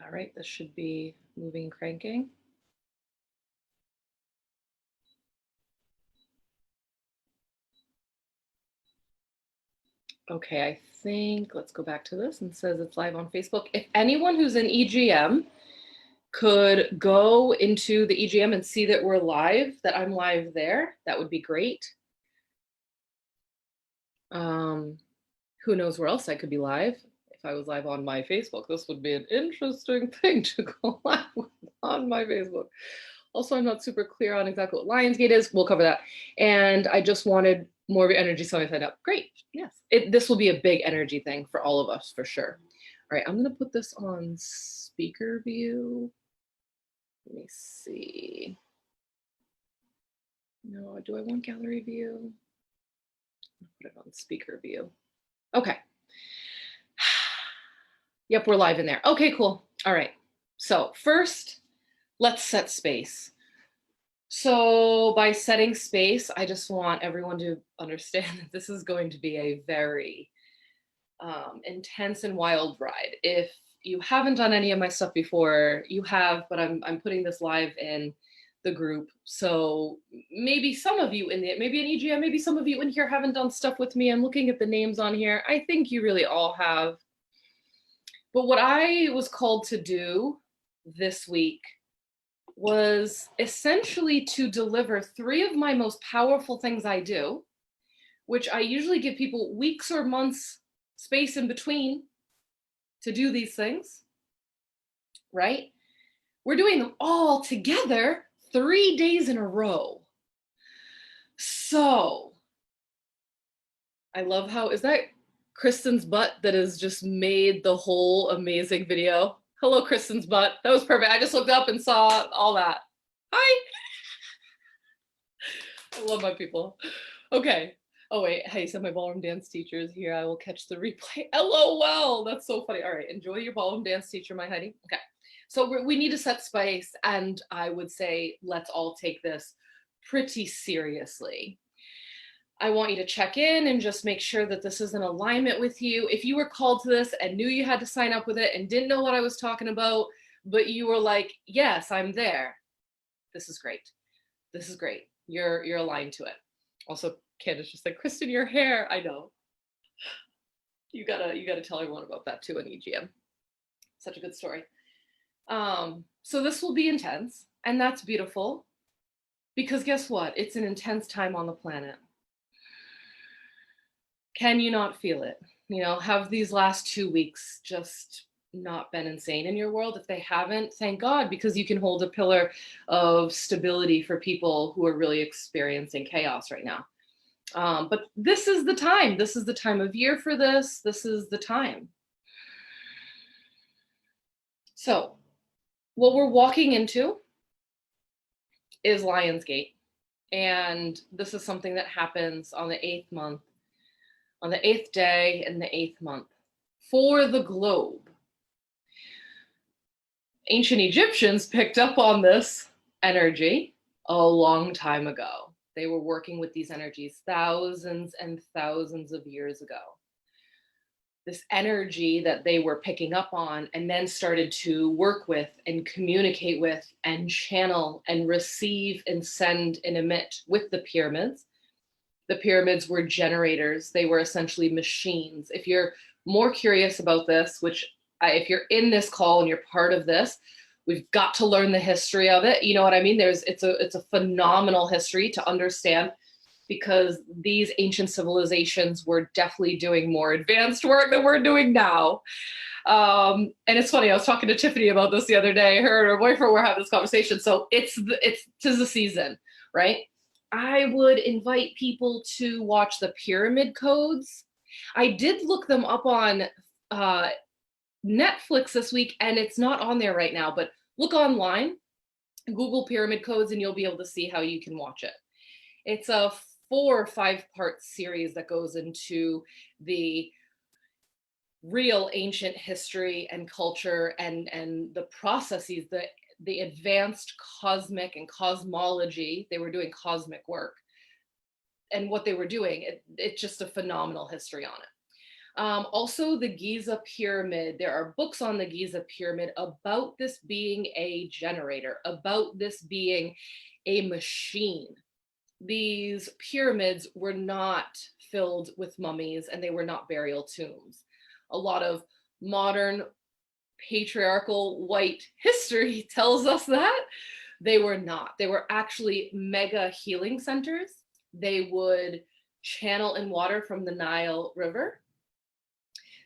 All right, this should be moving, cranking. Okay, I think, let's go back to this and says it's live on Facebook. If anyone who's in EGM could go into the EGM and see that we're live, that I'm live there, that would be great. Who knows where else I could be live? If I was live on my Facebook, this would be an interesting thing to go live on my Facebook. Also, I'm not super clear on exactly what Lionsgate is. We'll cover that. And I just wanted more of your energy, so I signed up. Great, yes. This will be a big energy thing for all of us, for sure. All right, I'm gonna put this on speaker view. Let me see. No, do I want gallery view? I'll put it on speaker view. Okay. Yep, we're live in there. Okay, cool. All right. So first, let's set space. So by setting space, I just want everyone to understand that this is going to be a very intense and wild ride. If you haven't done any of my stuff before, you have, but I'm putting this live in the group. So maybe some of you in the, maybe in EGM, maybe some of you in here haven't done stuff with me. I'm looking at the names on here. I think you really all have. But what I was called to do this week was essentially to deliver 3 of my most powerful things I do, which I usually give people weeks or months space in between to do these things, right? We're doing them all together 3 days in a row. So I love how, is that Kristen's butt that has just made the whole amazing video? Hello, Kristen's butt. That was perfect. I just looked up and saw all that. Hi. I love my people. Okay. Oh wait, hey, so my ballroom dance teacher is here. I will catch the replay. LOL, that's so funny. All right, enjoy your ballroom dance teacher, my honey. Okay, so we need to set space, and I would say let's all take this pretty seriously. I want you to check in and just make sure that this is in alignment with you. If you were called to this and knew you had to sign up with it and didn't know what I was talking about, but you were like, yes, I'm there. This is great. This is great. You're aligned to it. Also, Candace just like, Kristen, your hair. I know. You gotta tell everyone about that too in EGM. Such a good story. So this will be intense, and that's beautiful, because guess what? It's an intense time on the planet. Can you not feel it? You know, have these last 2 weeks just not been insane in your world? If they haven't, thank God, because you can hold a pillar of stability for people who are really experiencing chaos right now. But this is the time. This is the time of year for this. This is the time. So what we're walking into is Lionsgate. And this is something that happens on the 8th month, on the 8th day in the 8th month for the globe. Ancient Egyptians picked up on this energy a long time ago. They were working with these energies thousands and thousands of years ago. This energy that they were picking up on and then started to work with and communicate with and channel and receive and send and emit with the pyramids. The pyramids were generators. They were essentially machines. If you're more curious about this, which if you're in this call and you're part of this, we've got to learn the history of it. You know what I mean? It's a phenomenal history to understand, because these ancient civilizations were definitely doing more advanced work than we're doing now. And it's funny, I was talking to Tiffany about this the other day. Her and her boyfriend were having this conversation. So it's 'tis the season, right? I would invite people to watch the pyramid codes. I did look them up on Netflix this week, and it's not on there right now, but look online, Google pyramid codes, and you'll be able to see how you can watch it. It's a 4 or 5-part series that goes into the real ancient history and culture and the processes, the advanced cosmic and cosmology. They were doing cosmic work, and what they were doing, it's just a phenomenal history on it. Also, the Giza pyramid. There are books on the Giza pyramid about this being a generator, about this being a machine. These pyramids were not filled with mummies and they were not burial tombs. A lot of modern patriarchal white history tells us that they were not. They were actually mega healing centers. They would channel in water from the Nile River.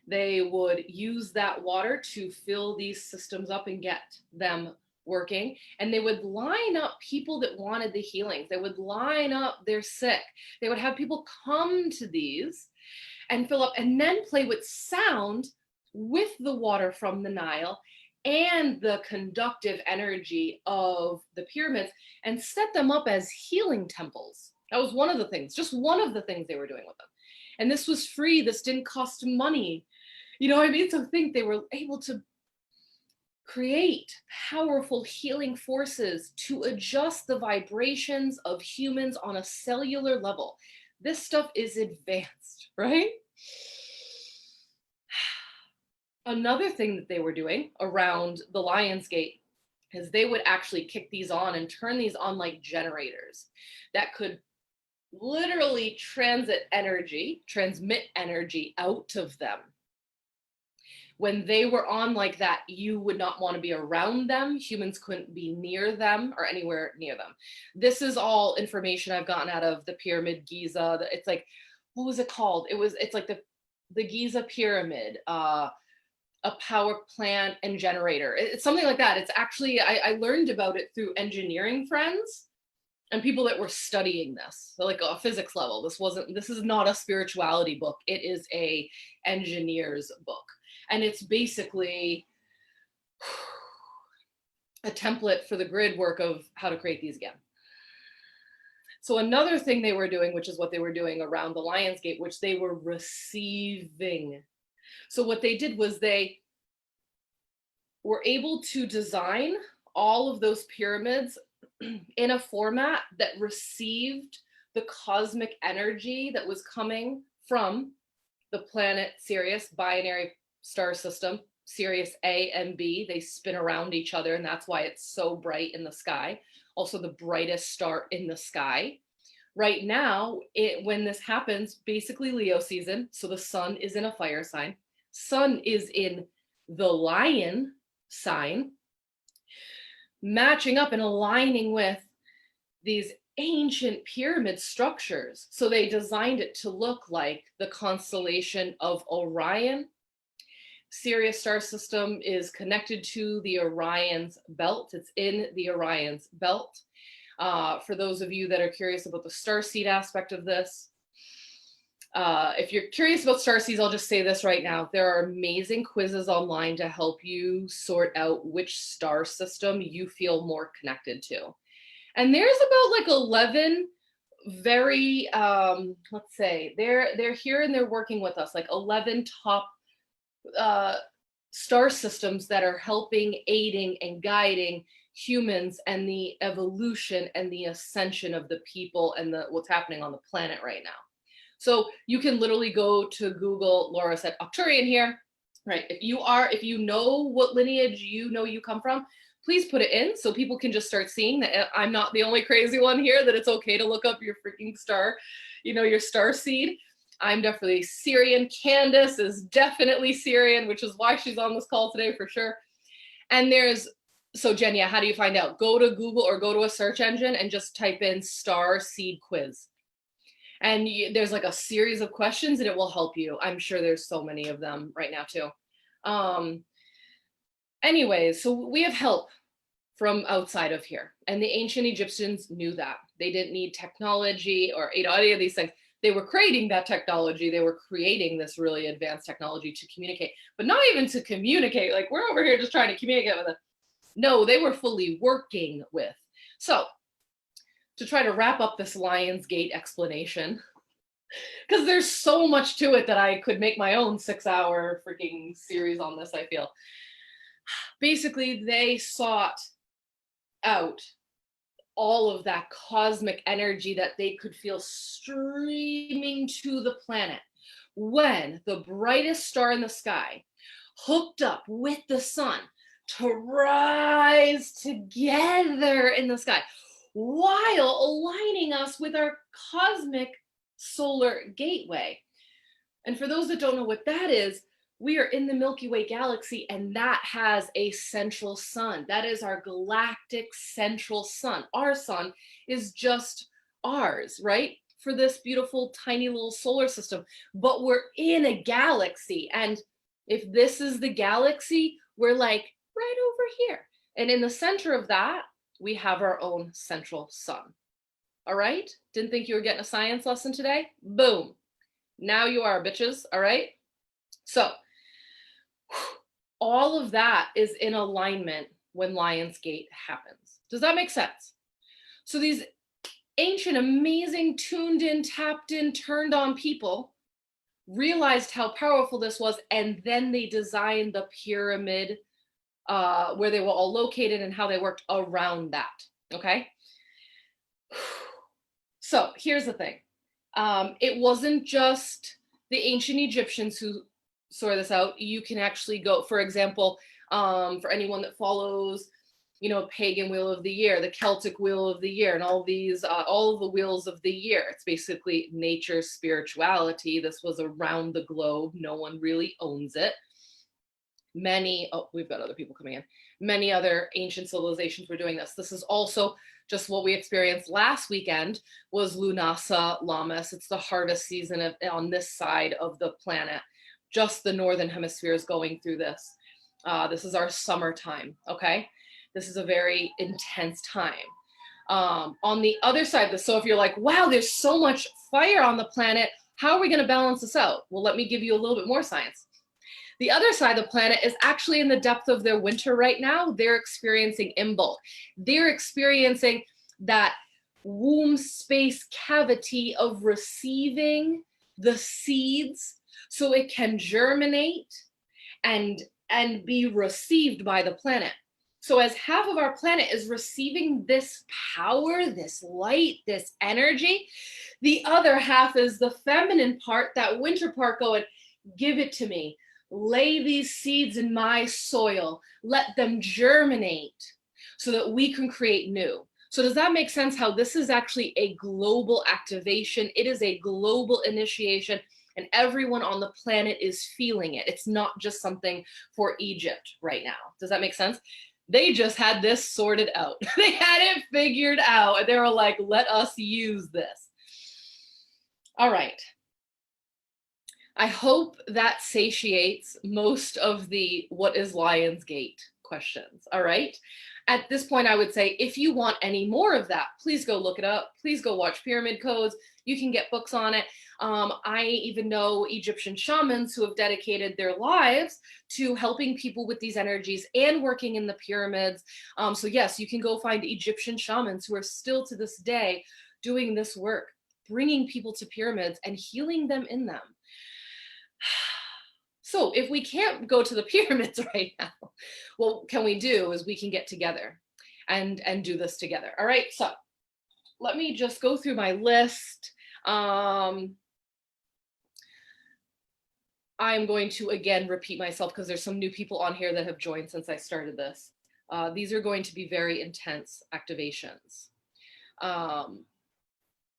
They would use that water to fill these systems up and get them working. And they would line up people that wanted the healings. They would line up their sick. They would have people come to these and fill up and then play with sound with the water from the Nile and the conductive energy of the pyramids and set them up as healing temples. That was one of the things, just one of the things they were doing with them. And this was free. This didn't cost money. You know what I mean? So think they were able to create powerful healing forces to adjust the vibrations of humans on a cellular level. This stuff is advanced, right? Another thing that they were doing around the Lion's Gate is they would actually kick these on and turn these on like generators that could literally transmit energy out of them. When they were on like that, you would not want to be around them. Humans couldn't be near them or anywhere near them. This is all information I've gotten out of the Pyramid Giza. It's like, what was it called? It's like the Giza Pyramid, a power plant and generator. It's something like that. It's actually, I learned about it through engineering friends and people that were studying this. So like a physics level. This is not a spirituality book. It is a engineer's book. And it's basically a template for the grid work of how to create these again. So another thing they were doing, which is what they were doing around the Lion's Gate, which they were receiving. So what they did was they were able to design all of those pyramids in a format that received the cosmic energy that was coming from the planet Sirius, binary star system, Sirius A and B. They spin around each other, and that's why it's so bright in the sky. Also the brightest star in the sky. Right now, when this happens, basically Leo season, so the sun is in a fire sign. Sun is in the lion sign, matching up and aligning with these ancient pyramid structures. So they designed it to look like the constellation of Orion. Sirius star system is connected to the Orion's belt. It's in the Orion's belt. For those of you that are curious about the starseed aspect of this, if you're curious about starseeds, I'll just say this right now. There are amazing quizzes online to help you sort out which star system you feel more connected to. And there's about like 11 very, let's say, they're here and they're working with us, like 11 top star systems that are helping, aiding, and guiding humans and the evolution and the ascension of the people and what's happening on the planet right now. So you can literally go to Google. Laura said Octurian here, right? If you know what lineage you come from, please put it in so people can just start seeing that I'm not the only crazy one here, that it's okay to look up your freaking star, your star seed. I'm definitely Syrian. Candace is definitely Syrian, which is why she's on this call today for sure. And so Jen, yeah, how do you find out? Go to Google or go to a search engine and just type in star seed quiz. And there's like a series of questions and it will help you. I'm sure there's so many of them right now too. Anyways, so we have help from outside of here. And the ancient Egyptians knew that. They didn't need technology or any of these things. They were creating that technology. They were creating this really advanced technology to communicate, but not even to communicate. Like we're over here just trying to communicate with them. No, they were fully working with. So to try to wrap up this Lion's Gate explanation, because there's so much to it that I could make my own 6-hour freaking series on this, I feel. Basically, they sought out all of that cosmic energy that they could feel streaming to the planet when the brightest star in the sky hooked up with the sun to rise together in the sky while aligning us with our cosmic solar gateway. And for those that don't know what that is, we are in the Milky Way galaxy, and that has a central sun. That is our galactic central sun. Our sun is just ours, right? For this beautiful, tiny little solar system. But we're in a galaxy. And if this is the galaxy, we're like right over here. And in the center of that, we have our own central sun. All right? Didn't think you were getting a science lesson today? Boom. Now you are, bitches. All right? So, all of that is in alignment when Lionsgate happens. Does that make sense? So these ancient, amazing, tuned in, tapped in, turned on people realized how powerful this was, and then they designed the pyramid where they were all located and how they worked around that, okay? So here's the thing. It wasn't just the ancient Egyptians who sort this out. You can actually go, for example, for anyone that follows, you know, pagan wheel of the year, the Celtic wheel of the year, and all these, all of the wheels of the year. It's basically nature's spirituality. This was around the globe. No one really owns it. Many, oh, we've got other people coming in. Many other ancient civilizations were doing this. This is also just what we experienced last weekend was Lunasa Lammas. It's the harvest season on this side of the planet. Just the northern hemisphere is going through this. This is our summertime, okay? This is a very intense time. On the other side of this, so if you're like, wow, there's so much fire on the planet, how are we gonna balance this out? Well, let me give you a little bit more science. The other side of the planet is actually in the depth of their winter right now. They're experiencing Imbolc. They're experiencing that womb space cavity of receiving the seeds so it can germinate and be received by the planet. So as half of our planet is receiving this power, this light, this energy, the other half is the feminine part, that winter part going, give it to me. Lay these seeds in my soil, let them germinate so that we can create new. So does that make sense how this is actually a global activation? It is a global initiation, and everyone on the planet is feeling it. It's not just something for Egypt right now. Does that make sense? They just had this sorted out. They had it figured out, and they were like, let us use this. All right. I hope that satiates most of the what is Lionsgate questions, all right? At this point, I would say, if you want any more of that, please go look it up. Please go watch Pyramid Codes. You can get books on it. I even know Egyptian shamans who have dedicated their lives to helping people with these energies and working in the pyramids. So yes, you can go find Egyptian shamans who are still to this day doing this work, bringing people to pyramids and healing them in them. So if we can't go to the pyramids right now, what can we do is we can get together and do this together. All right, so let me just go through my list. I'm going to again repeat myself because there's some new people on here that have joined since I started this. These are going to be very intense activations.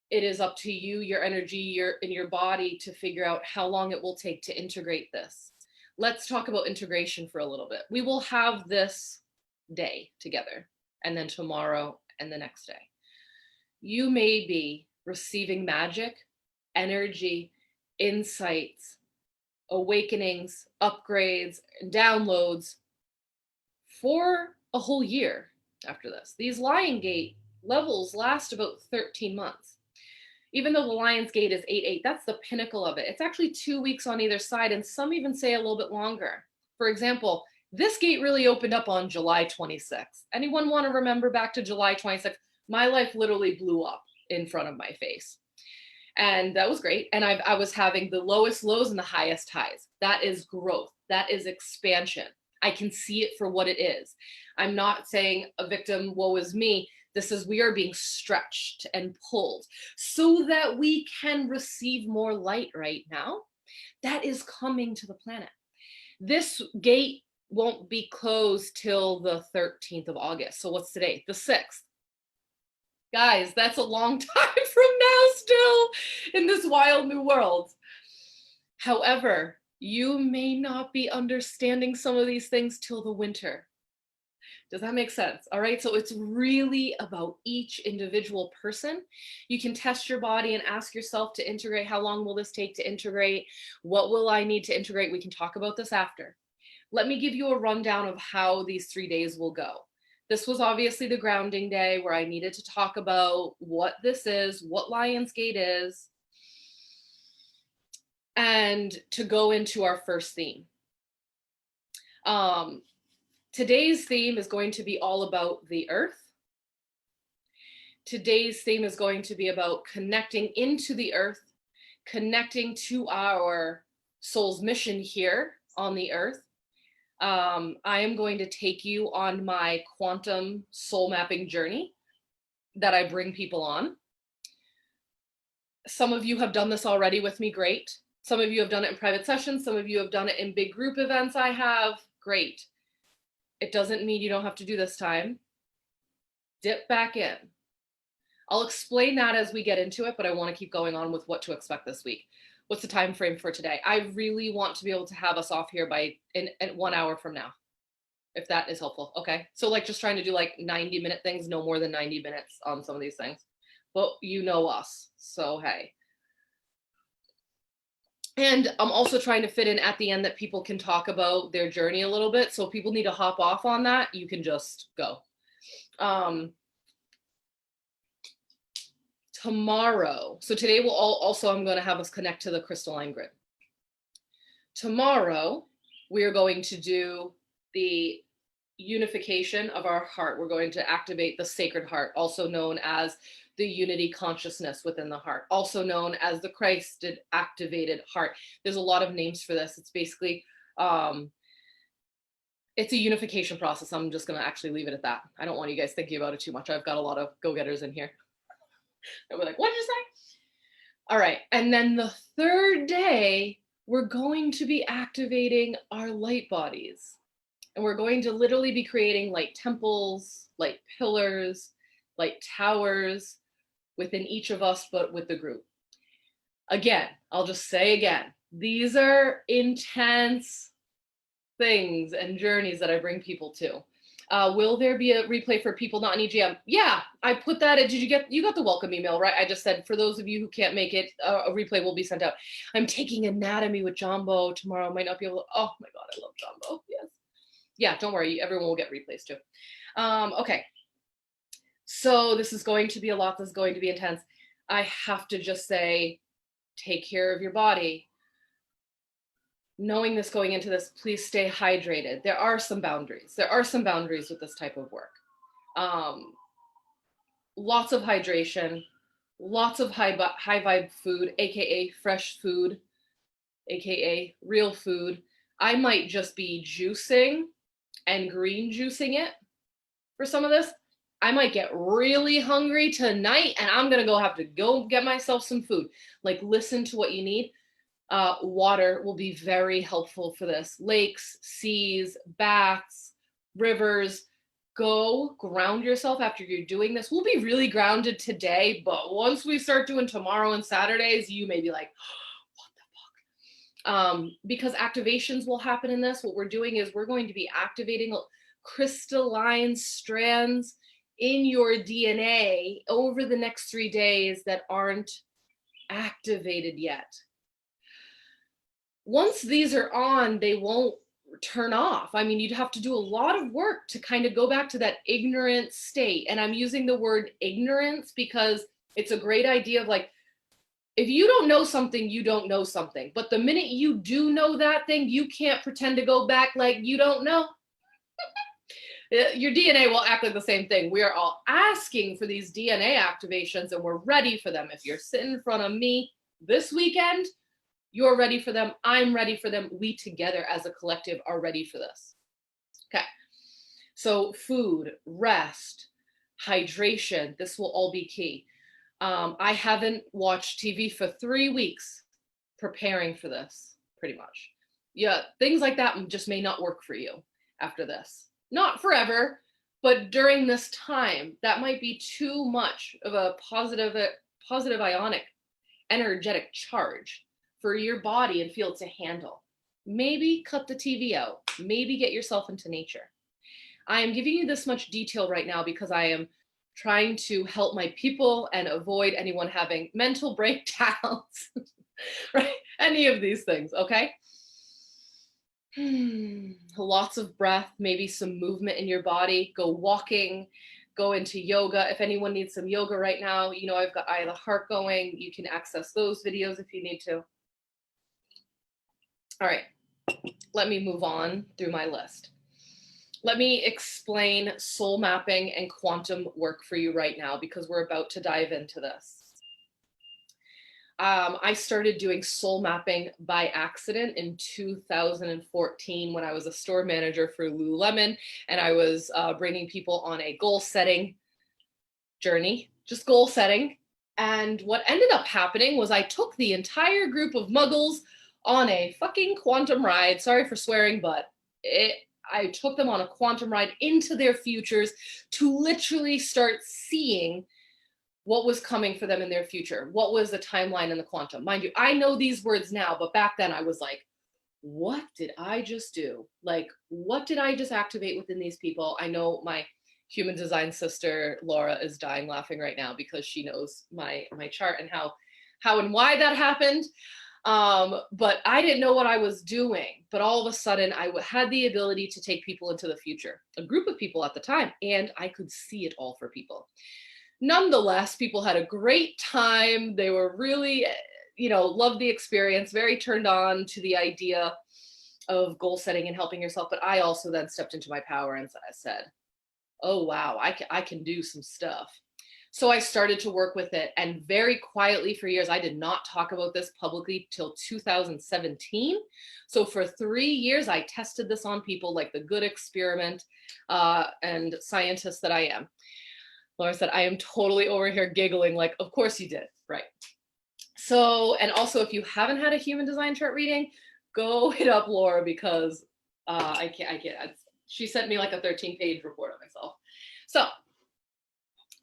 It is up to you, your energy, in your body to figure out how long it will take to integrate this. Let's talk about integration for a little bit. We will have this day together, and then tomorrow and the next day. You may be receiving magic, energy, insights, awakenings, upgrades, and downloads for a whole year after this. These Lionsgate levels last about 13 months. Even though the Lionsgate is 8-8, that's the pinnacle of it. It's actually 2 weeks on either side, and some even say a little bit longer. For example, this gate really opened up on July 26th. Anyone want to remember back to July 26th? My life literally blew up in front of my face. And that was great. And I was having the lowest lows and the highest highs. That is growth. That is expansion. I can see it for what it is. I'm not saying a victim, woe is me. This is, we are being stretched and pulled so that we can receive more light right now that is coming to the planet. This gate won't be closed till the 13th of August. So what's today? The 6th. Guys, that's a long time from now still in this wild new world. However, you may not be understanding some of these things till the winter. Does that make sense? All right, so it's really about each individual person. You can test your body and ask yourself to integrate. How long will this take to integrate? What will I need to integrate? We can talk about this after. Let me give you a rundown of how these 3 days will go. This was obviously the grounding day where I needed to talk about what this is, what Lionsgate is, and to go into our first theme. Today's theme is going to be all about the earth. Today's theme is going to be about connecting into the earth, connecting to our soul's mission here on the earth. I am going to take you on my quantum soul mapping journey that I bring people on. Some of you have done this already with me, great. Some of you have done it in private sessions. Some of you have done it in big group events I have, great. It doesn't mean you don't have to do this time. Dip back in. I'll explain that as we get into it, but I want to keep going on with what to expect this week. What's the time frame for today? I really want to be able to have us off here by in 1 hour from now, if that is helpful. Okay, so like just trying to do like 90-minute things, no more than 90 minutes on some of these things. But you know us, so hey. And I'm also trying to fit in at the end that people can talk about their journey a little bit. So if people need to hop off on that, you can just go. Tomorrow, so today we'll also, I'm going to have us connect to the crystalline grid. Tomorrow, we are going to do the unification of our heart. We're going to activate the sacred heart, also known as the unity consciousness within the heart, also known as the Christ activated heart. There's a lot of names for this. It's basically, it's a unification process. I'm just going to actually leave it at that. I don't want you guys thinking about it too much. I've got a lot of go-getters in here. And we're like, what did you say? All right. And then the third day, we're going to be activating our light bodies. And we're going to literally be creating light temples, light pillars, light towers within each of us, but with the group. Again, I'll just say again, these are intense things and journeys that I bring people to. Will there be a replay for people not in EGM? Yeah, I put that in. You got the welcome email, right? I just said, for those of you who can't make it, a replay will be sent out. I'm taking anatomy with Jumbo tomorrow. Might not be able to, oh my God, I love Jumbo, yes. Yeah, don't worry, everyone will get replays too. Okay, so this is going to be a lot, this is going to be intense. I have to just say, take care of your body. Knowing this going into this, please stay hydrated. There are some boundaries. There are some boundaries with this type of work. Lots of hydration, lots of high vibe food, AKA fresh food, AKA real food. I might just be juicing and green juicing it for some of this. I might get really hungry tonight and I'm gonna have to go get myself some food. Like, listen to what you need. Water will be very helpful for this. Lakes, seas, baths, rivers. Go ground yourself after you're doing this. We'll be really grounded today, but once we start doing tomorrow and Saturdays, you may be like, what the fuck? Because activations will happen in this. What we're doing is we're going to be activating crystalline strands in your DNA over the next 3 days that aren't activated yet. Once these are on, they won't turn off. I mean, you'd have to do a lot of work to kind of go back to that ignorant state. And I'm using the word ignorance because it's a great idea of like, if you don't know something, you don't know something. But the minute you do know that thing, you can't pretend to go back like you don't know. Your DNA will act like the same thing. We are all asking for these DNA activations and we're ready for them. If you're sitting in front of me this weekend, you're ready for them. I'm ready for them. We together as a collective are ready for this. Okay. So food, rest, hydration. This will all be key. I haven't watched TV for 3 weeks preparing for this, pretty much. Yeah, things like that just may not work for you after this. Not forever, but during this time, that might be too much of a positive ionic energetic charge for your body and field to handle. Maybe cut the TV out. Maybe get yourself into nature. I am giving you this much detail right now because I am trying to help my people and avoid anyone having mental breakdowns, right? Any of these things, okay? Lots of breath, maybe some movement in your body. Go walking, go into yoga. If anyone needs some yoga right now, you know, I've got Eye of the Heart going. You can access those videos if you need to. All right, let me move on through my list. Let me explain soul mapping and quantum work for you right now because we're about to dive into this. I started doing soul mapping by accident in 2014 when I was a store manager for Lululemon, and I was bringing people on a goal setting journey, just goal setting. And what ended up happening was I took the entire group of muggles on a fucking quantum ride. Sorry for swearing, but I took them on a quantum ride into their futures to literally start seeing what was coming for them in their future. What was the timeline in the quantum? Mind you, I know these words now, but back then I was like, what did I just do? Like, what did I just activate within these people? I know my human design sister, Laura, is dying laughing right now because she knows my chart and how and why that happened. But I didn't know what I was doing. But all of a sudden, I had the ability to take people into the future, a group of people at the time, and I could see it all for people. Nonetheless, people had a great time. They were really, you know, loved the experience, very turned on to the idea of goal setting and helping yourself. But I also then stepped into my power and I said, oh, wow, I can do some stuff. So I started to work with it, and very quietly for years, I did not talk about this publicly till 2017. So for 3 years, I tested this on people like the good experiment and scientist that I am. Laura said, I am totally over here giggling like, of course you did, right? So, and also if you haven't had a human design chart reading, go hit up Laura because I can't, she sent me like a 13-page report on myself. So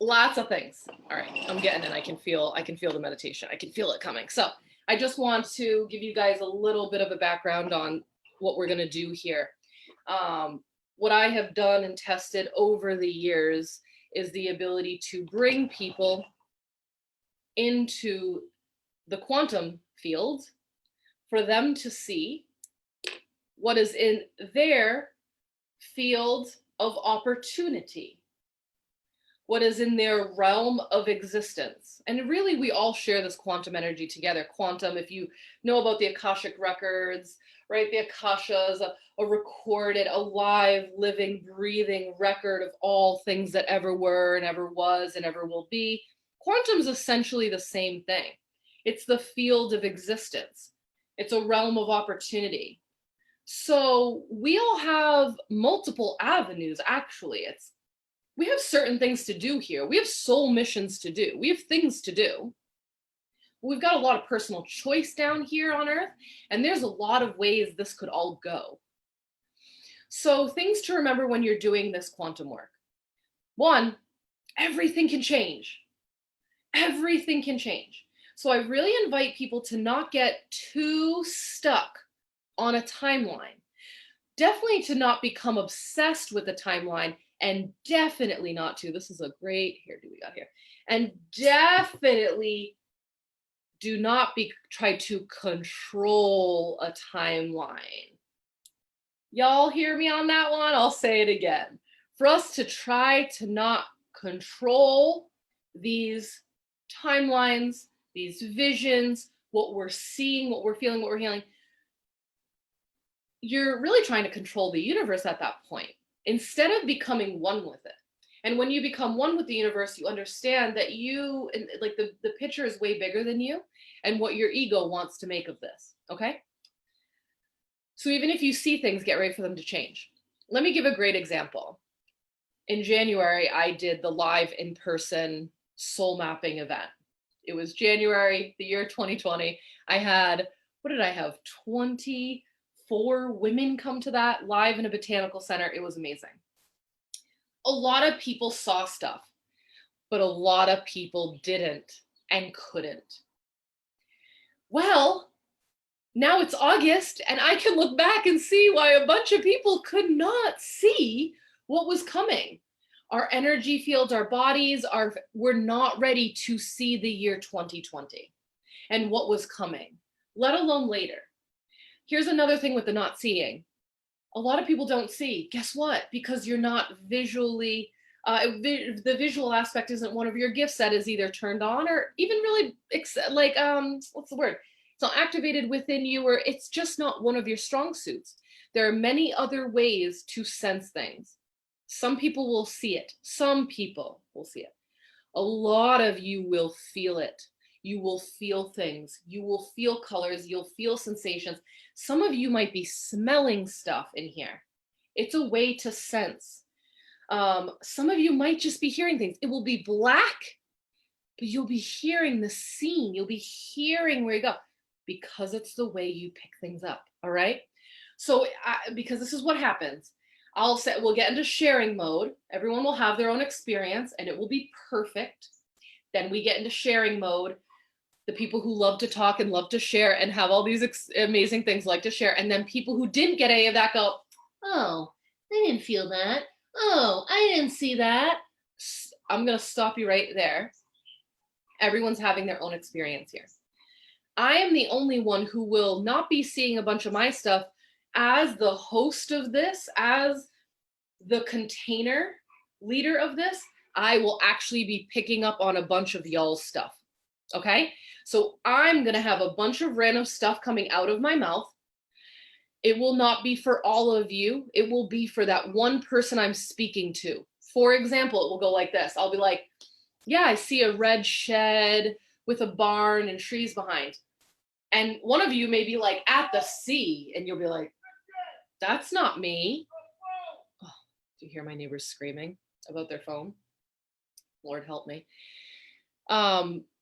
lots of things. All right, I'm getting it. I can feel the meditation. I can feel it coming. So I just want to give you guys a little bit of a background on what we're going to do here. What I have done and tested over the years is the ability to bring people into the quantum field for them to see what is in their field of opportunity, what is in their realm of existence. And really, we all share this quantum energy together. Quantum, if you know about the Akashic records, right? The Akasha is a recorded, alive, living, breathing record of all things that ever were and ever was and ever will be. Quantum is essentially the same thing. It's the field of existence. It's a realm of opportunity. So we all have multiple avenues, actually. We have certain things to do here. We have soul missions to do. We have things to do. We've got a lot of personal choice down here on Earth, and there's a lot of ways this could all go. So things to remember when you're doing this quantum work. One, everything can change. Everything can change. So I really invite people to not get too stuck on a timeline. Definitely to not become obsessed with the timeline, and definitely not to, this is a great, and definitely do not try to control a timeline. Y'all hear me on that one? I'll say it again. For us to try to not control these timelines, these visions, what we're seeing, what we're feeling, you're really trying to control the universe at that point, instead of becoming one with it. And when you become one with the universe, you understand that you, like the picture is way bigger than you and what your ego wants to make of this, okay? So even if you see things, get ready for them to change. Let me give a great example. in January, I did the live in-person soul mapping event. It was January, the year 2020. I had, what did I have? 24 women come to that live in a botanical center. It was amazing. A lot of people saw stuff, but a lot of people didn't and couldn't. Well, now it's August and I can look back and see why a bunch of people could not see what was coming. Our energy fields, our bodies we're not ready to see the year 2020 and what was coming, let alone later. Here's another thing with the not seeing. A lot of people don't see. Guess what? Because you're not visually, the visual aspect isn't one of your gifts that is either turned on or even really like, what's the word? It's not activated within you, or it's just not one of your strong suits. There are many other ways to sense things. Some people will see it. Some people will see it. A lot of you will feel it. You will feel things. You will feel colors. You'll feel sensations. Some of you might be smelling stuff in here. It's a way to sense. Some of you might just be hearing things. It will be black, but you'll be hearing the scene. You'll be hearing where you go because it's the way you pick things up. All right. So because this is what happens. We'll get into sharing mode. Everyone will have their own experience and it will be perfect. Then we get into sharing mode. The people who love to talk and love to share and have all these amazing things like to share. And then people who didn't get any of that go, oh, I didn't feel that. Oh, I didn't see that. I'm going to stop you right there. Everyone's having their own experience here. I am the only one who will not be seeing a bunch of my stuff as the host of this, as the container leader of this. I will actually be picking up on a bunch of y'all's stuff. Okay? So I'm going to have a bunch of random stuff coming out of my mouth. It will not be for all of you. It will be for that one person I'm speaking to. For example, it will go like this. I'll be like, yeah, I see a red shed with a barn and trees behind. And one of you may be like, at the sea. And you'll be like, that's not me. Oh, do you hear my neighbors screaming about their phone? Lord help me.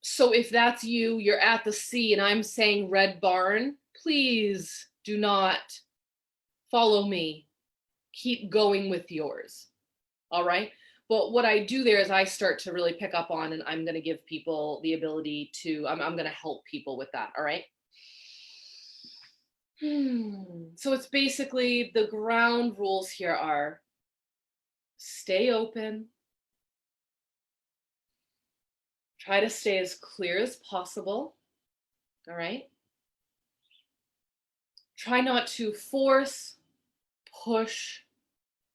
So if that's you, you're at the sea and I'm saying red barn, please do not follow me. Keep going with yours. All right. But what I do there is I start to really pick up on, and I'm going to give people the ability to, I'm going to help people with that. All right. So it's basically the ground rules here are stay open. Try to stay as clear as possible. All right. Try not to force, push,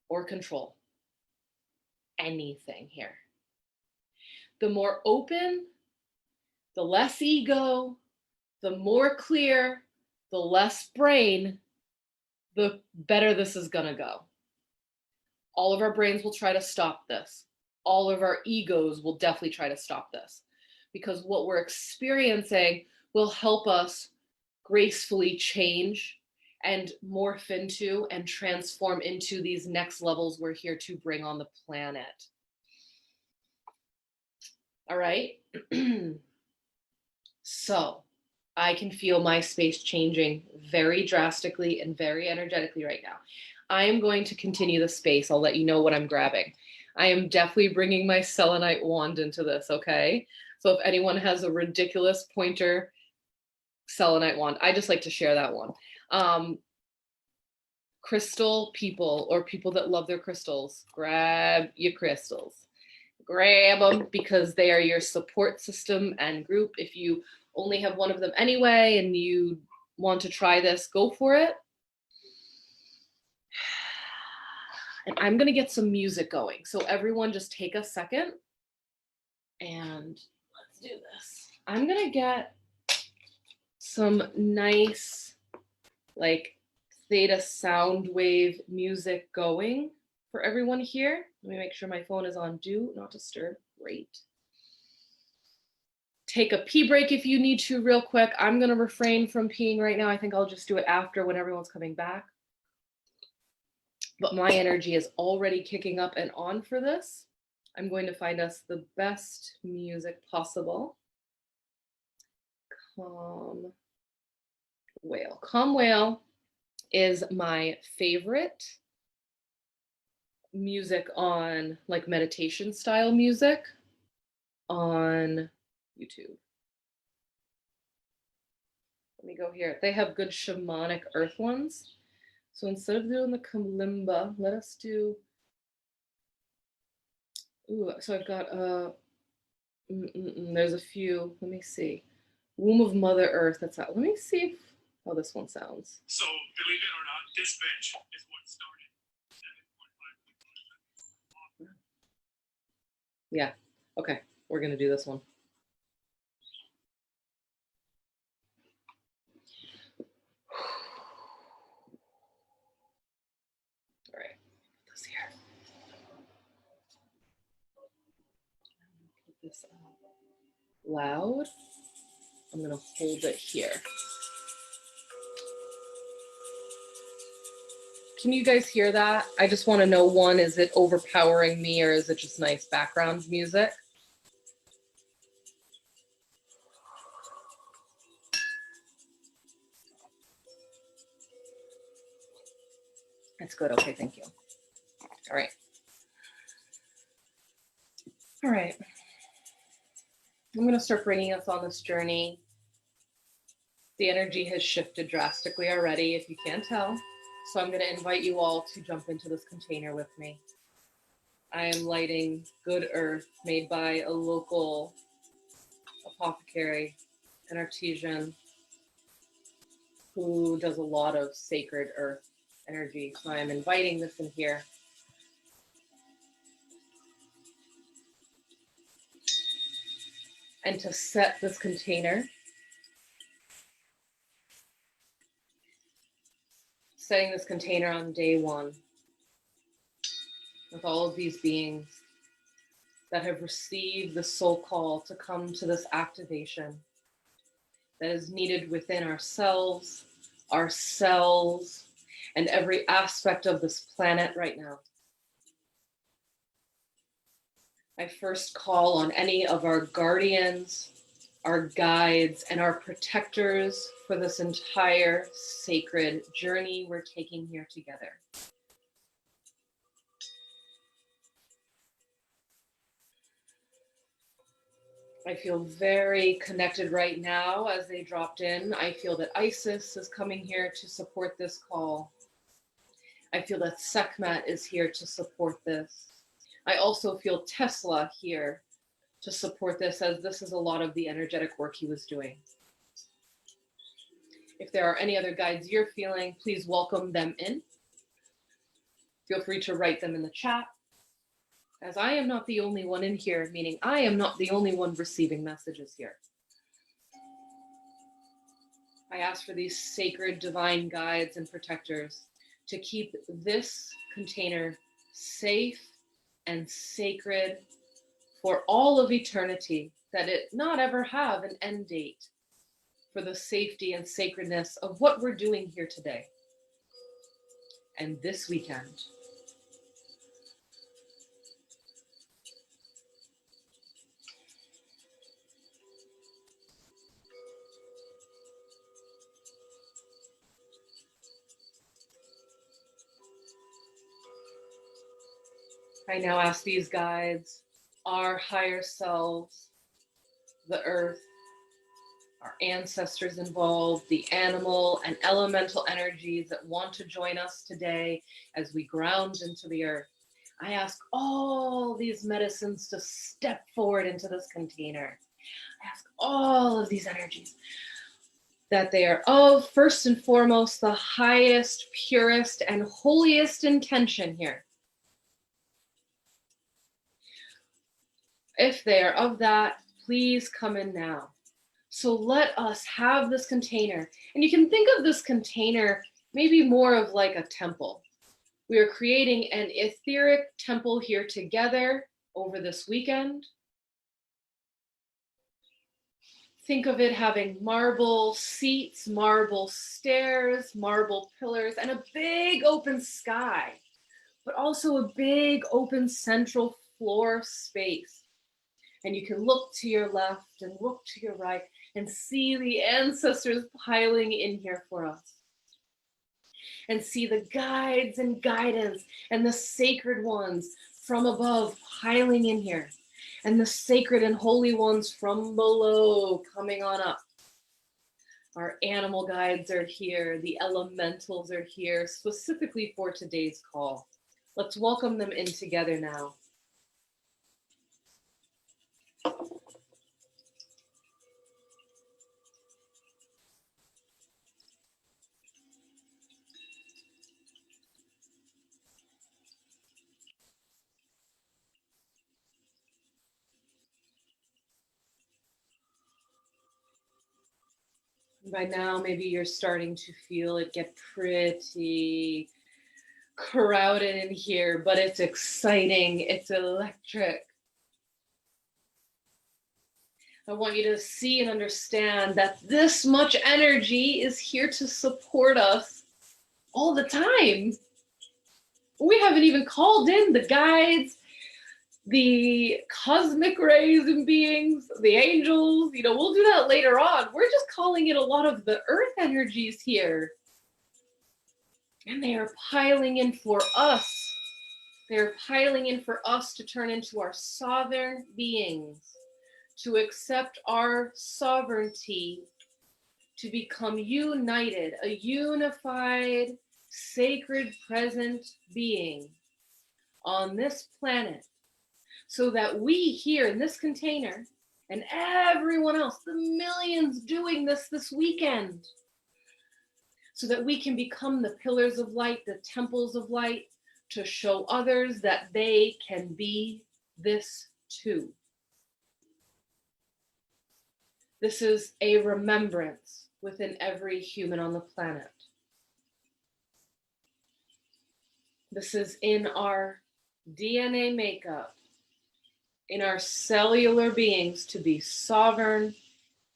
or control anything here. The more open, the less ego, the more clear, the less brain, the better this is going to go. All of our brains will try to stop this. All of our egos will definitely try to stop this, because what we're experiencing will help us gracefully change and morph into and transform into these next levels we're here to bring on the planet. All right. So I can feel my space changing very drastically and very energetically right now. I am going to continue the space. I'll let you know what I'm grabbing. I am definitely bringing my selenite wand into this, okay? So if anyone has a ridiculous pointer selenite wand, I just like to share that one. Crystal people, or people that love their crystals, grab your crystals. Grab them because they are your support system and group. If you only have one of them anyway and you want to try this, go for it. And I'm going to get some music going. So everyone just take a second and let's do this. I'm going to get some nice, like, theta sound wave music going for everyone here. Let me make sure my phone is on do not disturb. Great. Take a pee break if you need to real quick. I'm going to refrain from peeing right now. I think I'll just do it after when everyone's coming back. but my energy is already kicking up and on for this. I'm going to find us the best music possible. Calm Whale. Calm Whale is my favorite music on like meditation style music on YouTube. Let me go here. They have good shamanic earth ones. So instead of doing the kalimba, let us do, ooh, so I've got, there's a few, let me see. Womb of Mother Earth, that's that. Let me see how this one sounds. So believe it or not, this bench is what started 7.5. Yeah, okay, we're gonna do this one. All right, put this here. Put this loud. I'm gonna hold it here. Can you guys hear that? I just want to know, one, is it overpowering me or is it just nice background music? That's good. Okay, thank you. All right. All right. I'm going to start bringing us on this journey. The energy has shifted drastically already, if you can't tell. So I'm going to invite you all to jump into this container with me. I am lighting good earth made by a local apothecary, an artisan who does a lot of sacred earth energy. So I'm inviting this in here. And to set this container, setting this container on day one with all of these beings that have received the soul call to come to this activation that is needed within ourselves, our cells, and every aspect of this planet right now. I first call on any of our guardians, our guides, and our protectors for this entire sacred journey we're taking here together. I feel very connected right now as they dropped in. I feel that Isis is coming here to support this call. I feel that Sekhmet is here to support this. I also feel Tesla here to support this, as this is a lot of the energetic work he was doing. If there are any other guides you're feeling, please welcome them in. Feel free to write them in the chat, as I am not the only one in here, meaning I am not the only one receiving messages here. I ask for these sacred divine guides and protectors to keep this container safe and sacred for all of eternity, that it not ever have an end date, for the safety and sacredness of what we're doing here today and this weekend. I now ask these guides, our higher selves, the earth, our ancestors involved, the animal and elemental energies that want to join us today as we ground into the earth. I ask all these medicines to step forward into this container. I ask all of these energies that they are of, first and foremost, the highest, purest, and holiest intention here. If they are of that, please come in now. So let us have this container. And you can think of this container maybe more of like a temple. We are creating an etheric temple here together over this weekend. Think of it having marble seats, marble stairs, marble pillars, and a big open sky but also a big open central floor space. And you can look to your left and look to your right and see the ancestors piling in here for us. And see the guides and guidance and the sacred ones from above piling in here. And the sacred and holy ones from below coming on up. Our animal guides are here. The elementals are here specifically for today's call. Let's welcome them in together now. By now, maybe you're starting to feel it get pretty crowded in here, but it's exciting. It's electric. I want you to see and understand that this much energy is here to support us all the time. We haven't even called in the guides, the cosmic rays and beings, the angels. We'll do that later on. We're just calling in a lot of the earth energies here. And they are piling in for us. They're piling in for us to turn into our sovereign beings, to accept our sovereignty, to become united, a unified, sacred, present being on this planet, so that we here in this container and everyone else, the millions doing this weekend, so that we can become the pillars of light, the temples of light, to show others that they can be this too. This is a remembrance within every human on the planet. This is in our DNA makeup, in our cellular beings, to be sovereign,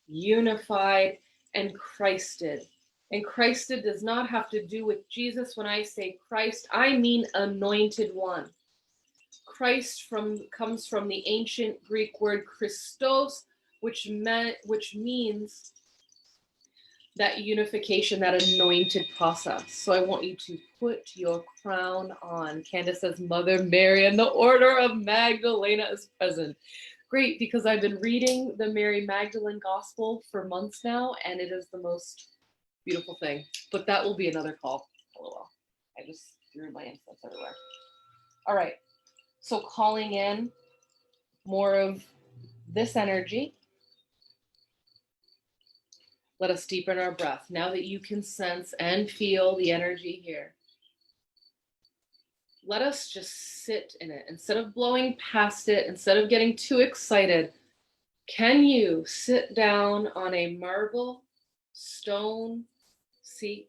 unified, and Christed. And Christed does not have to do with Jesus. When I say Christ, I mean anointed one. Christ comes from the ancient Greek word Christos, which means that unification, that anointed process. So I want you to put your crown on. Candace says, Mother Mary and the Order of Magdalena is present. Great, because I've been reading the Mary Magdalene Gospel for months now, and it is the most beautiful thing. But that will be another call. LOL. I just threw my incense everywhere. All right, so calling in more of this energy. Let us deepen our breath. Now that you can sense and feel the energy here, let us just sit in it. Instead of blowing past it, instead of getting too excited, can you sit down on a marble stone seat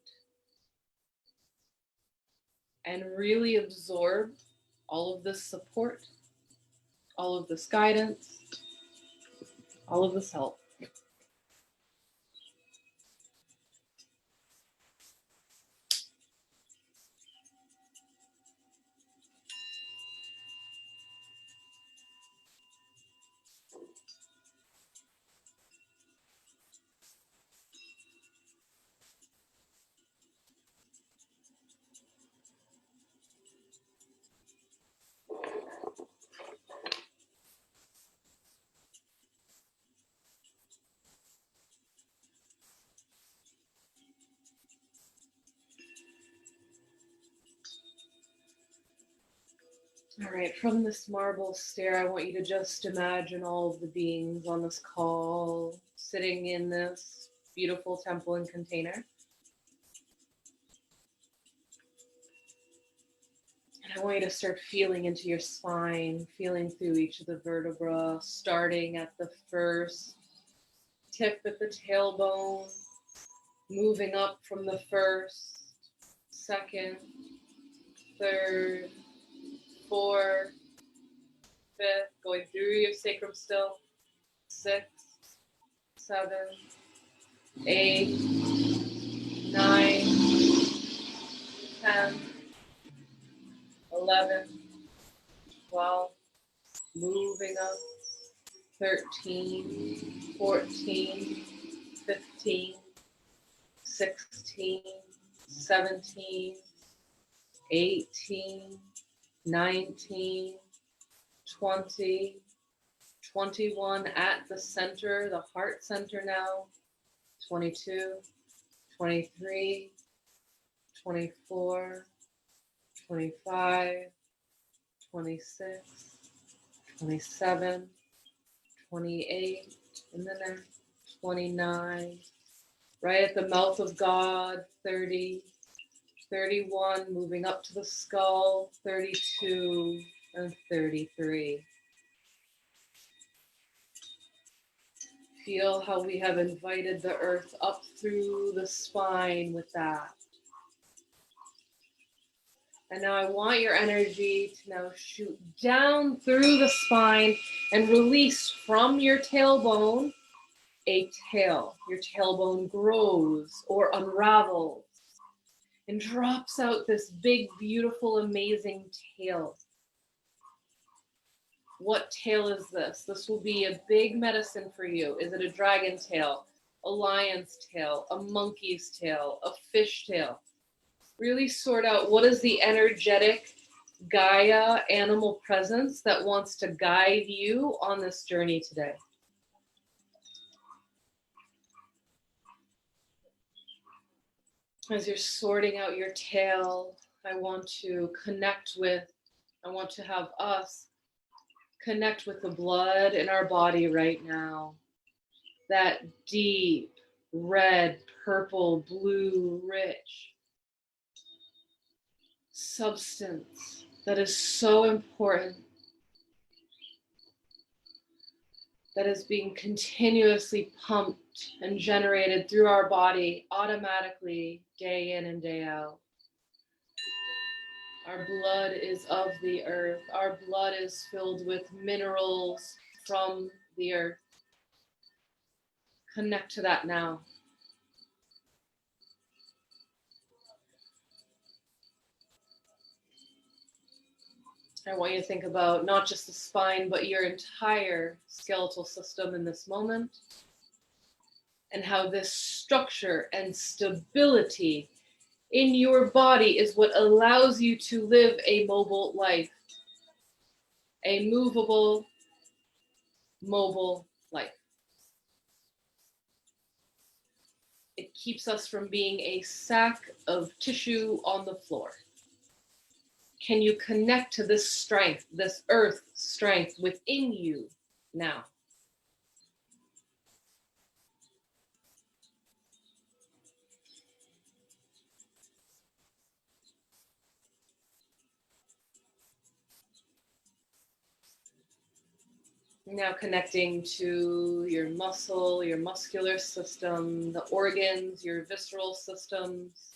and really absorb all of this support, all of this guidance, all of this help? All right, from this marble stair, I want you to just imagine all of the beings on this call sitting in this beautiful temple and container. And I want you to start feeling into your spine, feeling through each of the vertebrae, starting at the first tip at the tailbone, moving up from the first, second, third, fourth, fifth, going through your sacrum still, 6, 7, 8, 9, 10, 11, 11, 12, moving up, 13, 14, 15, 16, 17, 18, 19, 20, 21 at the center, the heart center now, 22, 23, 24, 25, 26, 27, 28, and then there, 29, right at the mouth of God, 30, 31, moving up to the skull, 32, and 33. Feel how we have invited the earth up through the spine with that. And now I want your energy to now shoot down through the spine and release from your tailbone a tail. Your tailbone grows or unravels and drops out this big, beautiful, amazing tail. What tail is this? This will be a big medicine for you. Is it a dragon tail, a lion's tail, a monkey's tail, a fish tail? Really sort out what is the energetic Gaia animal presence that wants to guide you on this journey today. As you're sorting out your tail, I want to have us connect with the blood in our body right now. That deep, red, purple, blue, rich substance that is so important, that is being continuously pumped and generated through our body automatically, day in and day out. Our blood is of the earth. Our blood is filled with minerals from the earth. Connect to that now. I want you to think about not just the spine, but your entire skeletal system in this moment, and how this structure and stability in your body is what allows you to live a mobile life, a movable, mobile life. It keeps us from being a sack of tissue on the floor. Can you connect to this strength, this earth strength within you now? Now connecting to your muscle, your muscular system, the organs, your visceral systems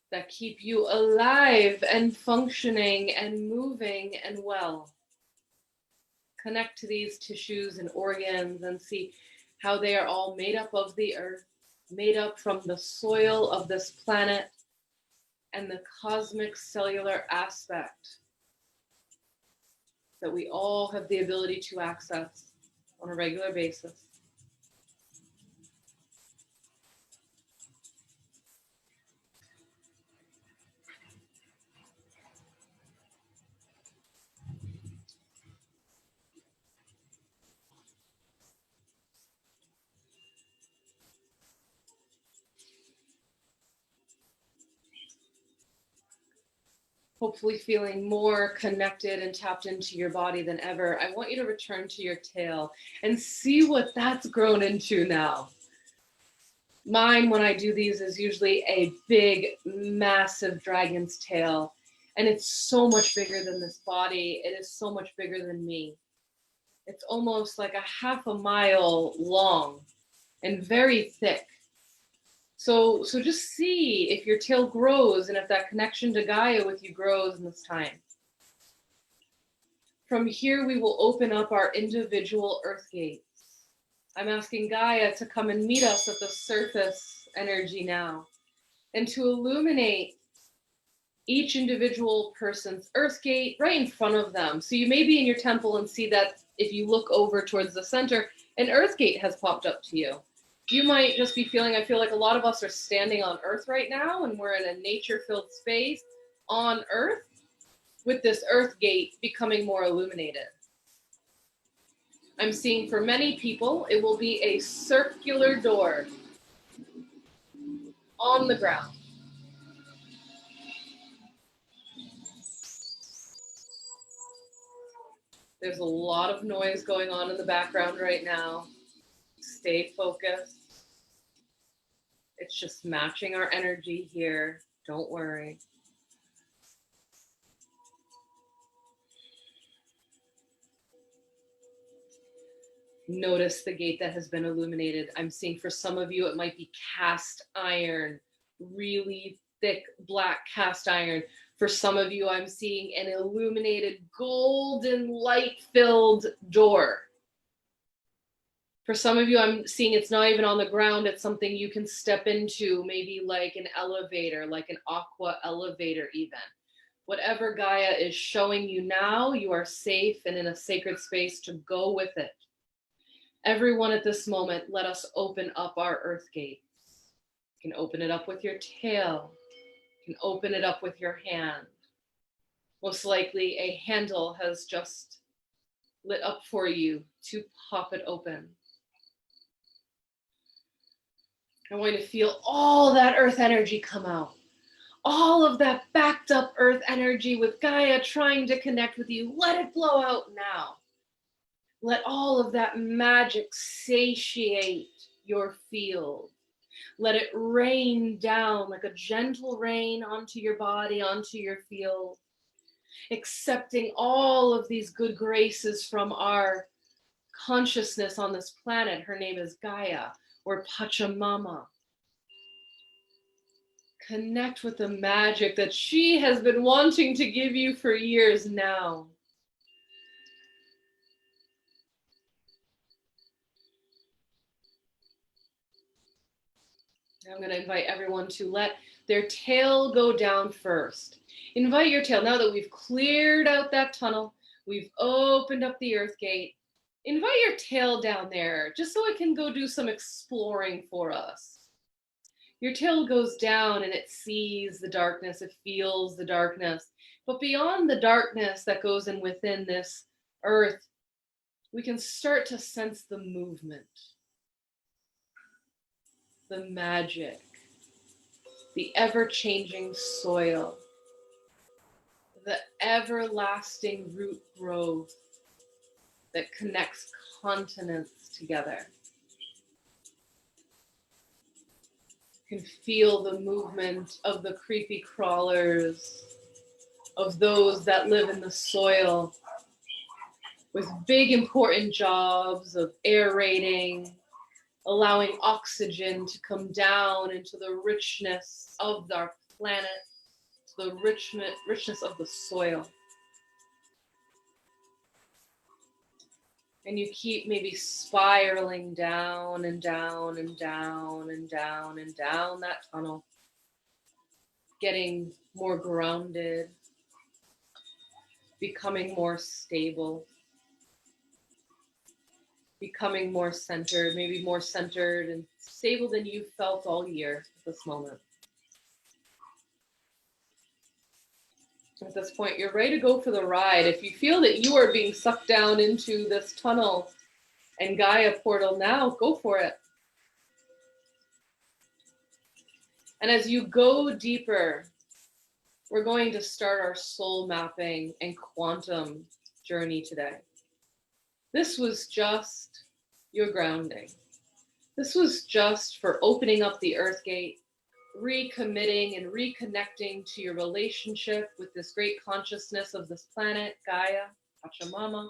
that keep you alive and functioning and moving and well. Connect to these tissues and organs and see how they are all made up of the earth, made up from the soil of this planet and the cosmic cellular aspect that we all have the ability to access on a regular basis. Hopefully feeling more connected and tapped into your body than ever. I want you to return to your tail and see what that's grown into now. Mine, when I do these, is usually a big, massive dragon's tail. And it's so much bigger than this body. It is so much bigger than me. It's almost like a half a mile long and very thick. So just see if your tail grows and if that connection to Gaia with you grows in this time. From here, we will open up our individual earth gates. I'm asking Gaia to come and meet us at the surface energy now and to illuminate each individual person's earth gate right in front of them. So you may be in your temple and see that if you look over towards the center, an earth gate has popped up to you. You might just be feeling, I feel like a lot of us are standing on earth right now and we're in a nature-filled space on earth with this earth gate becoming more illuminated. I'm seeing for many people, it will be a circular door on the ground. There's a lot of noise going on in the background right now. Stay focused. It's just matching our energy here. Don't worry. Notice the gate that has been illuminated. I'm seeing for some of you, it might be cast iron, really thick black cast iron. For some of you, I'm seeing an illuminated golden light-filled door. For some of you, I'm seeing it's not even on the ground. It's something you can step into, maybe like an elevator, like an aqua elevator even. Whatever Gaia is showing you now, you are safe and in a sacred space to go with it. Everyone at this moment, let us open up our earth gates. You can open it up with your tail. You can open it up with your hand. Most likely a handle has just lit up for you to pop it open. I want you to feel all that earth energy come out. All of that backed up earth energy with Gaia trying to connect with you. Let it blow out now. Let all of that magic satiate your field. Let it rain down like a gentle rain onto your body, onto your field. Accepting all of these good graces from our consciousness on this planet. Her name is Gaia or Pachamama. Connect with the magic that she has been wanting to give you for years now. I'm going to invite everyone to let their tail go down first. Invite your tail, now that we've cleared out that tunnel, we've opened up the earth gate, invite your tail down there just so it can go do some exploring for us. Your tail goes down and it sees the darkness, it feels the darkness. But beyond the darkness that goes in within this earth, we can start to sense the movement, the magic, the ever-changing soil, the everlasting root growth that connects continents together. You can feel the movement of the creepy crawlers, of those that live in the soil with big important jobs of aerating, allowing oxygen to come down into the richness of our planet, to the richness of the soil. And you keep maybe spiraling down and down and down and down and down that tunnel, getting more grounded, becoming more stable, becoming more centered, maybe more centered and stable than you felt all year at this moment. At this point, you're ready to go for the ride. If you feel that you are being sucked down into this tunnel and Gaia portal now, go for it. And as you go deeper, we're going to start our soul mapping and quantum journey today. This was just your grounding. This was just for opening up the earth gate, recommitting and reconnecting to your relationship with this great consciousness of this planet, Gaia, Pachamama.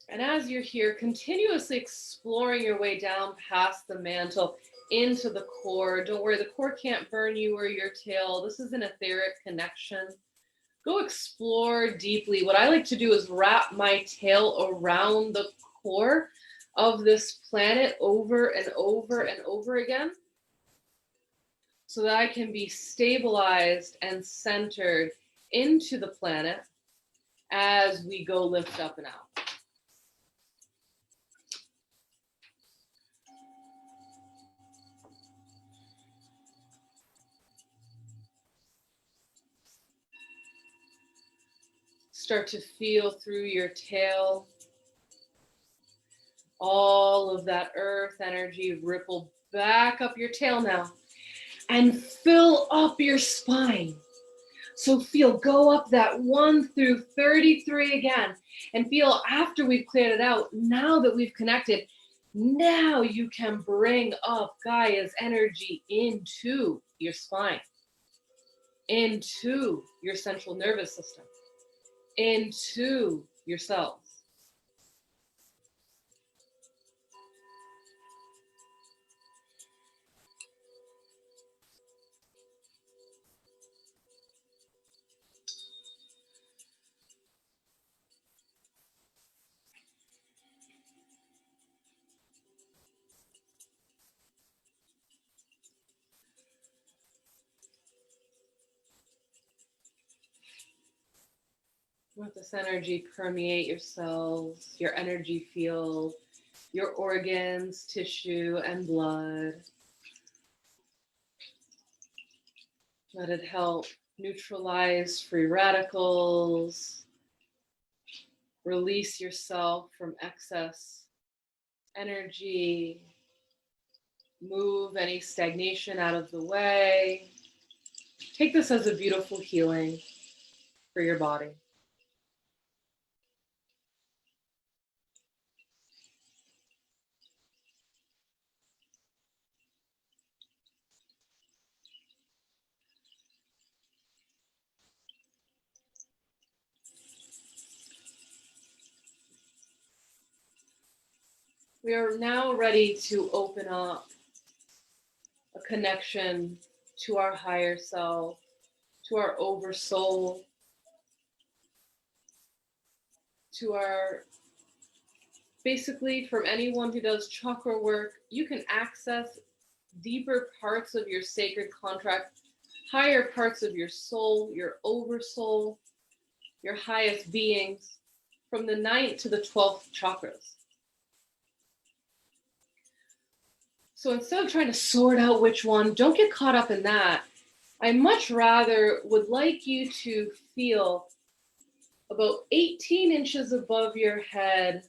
And as you're here, continuously exploring your way down past the mantle into the core. Don't worry, the core can't burn you or your tail. This is an etheric connection. Go explore deeply. What I like to do is wrap my tail around the core of this planet over and over and over again. so that I can be stabilized and centered into the planet as we go lift up and out. Start to feel through your tail. All of that earth energy ripple back up your tail now and fill up your spine. So feel, go up that 1 through 33 again, and feel after we've cleared it out, now that we've connected, now you can bring up Gaia's energy into your spine, into your central nervous system, into your cells. Let this energy permeate your cells, your energy field, your organs, tissue, and blood. Let it help neutralize free radicals, release yourself from excess energy, move any stagnation out of the way. Take this as a beautiful healing for your body. We are now ready to open up a connection to our higher self, to our oversoul, to our, basically from anyone who does chakra work, you can access deeper parts of your sacred contract, higher parts of your soul, your oversoul, your highest beings, from the 9th to the 12th chakras. So instead of trying to sort out which one, don't get caught up in that. I much rather would like you to feel about 18 inches above your head,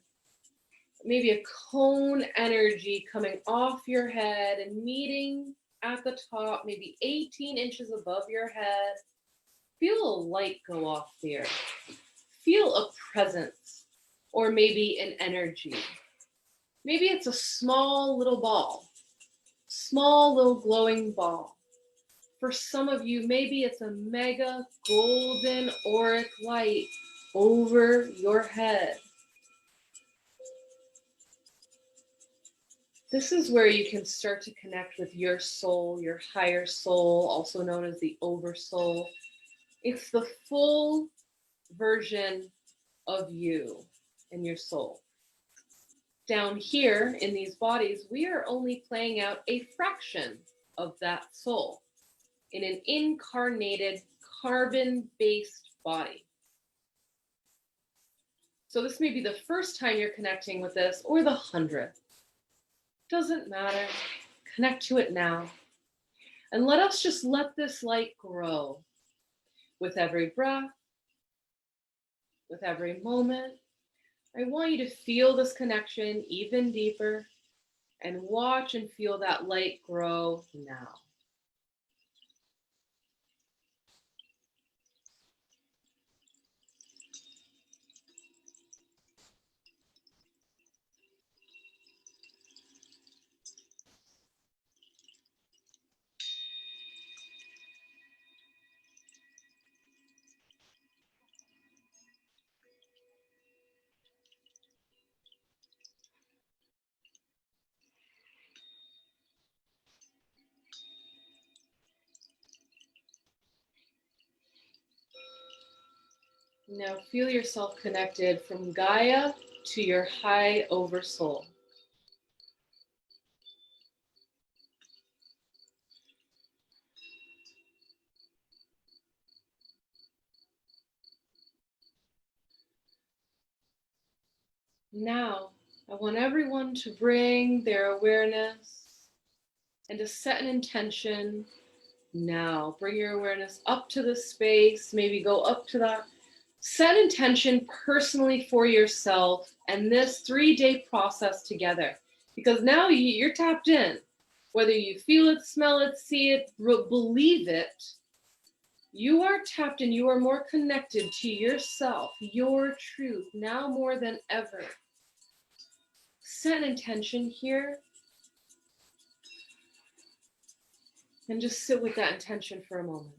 maybe a cone energy coming off your head and meeting at the top, maybe 18 inches above your head. Feel a light go off there. Feel a presence, or maybe an energy. Maybe it's a small little ball, small little glowing ball. For some of you, maybe it's a mega golden auric light over your head. This is where you can start to connect with your soul, your higher soul, also known as the oversoul. It's the full version of you and your soul. Down here in these bodies, we are only playing out a fraction of that soul in an incarnated, carbon-based body. So this may be the first time you're connecting with this, or the 100th. Doesn't matter. Connect to it now. And let us just let this light grow with every breath, with every moment. I want you to feel this connection even deeper and watch and feel that light grow now. Now feel yourself connected from Gaia to your high oversoul. Now, I want everyone to bring their awareness and to set an intention. Now, bring your awareness up to the space, maybe go up to that. Set intention personally for yourself and this 3-day process together, because now you're tapped in. Whether you feel it, smell it, see it, believe it, you are tapped in. You are more connected to yourself, your truth, now more than ever. Set an intention here and just sit with that intention for a moment.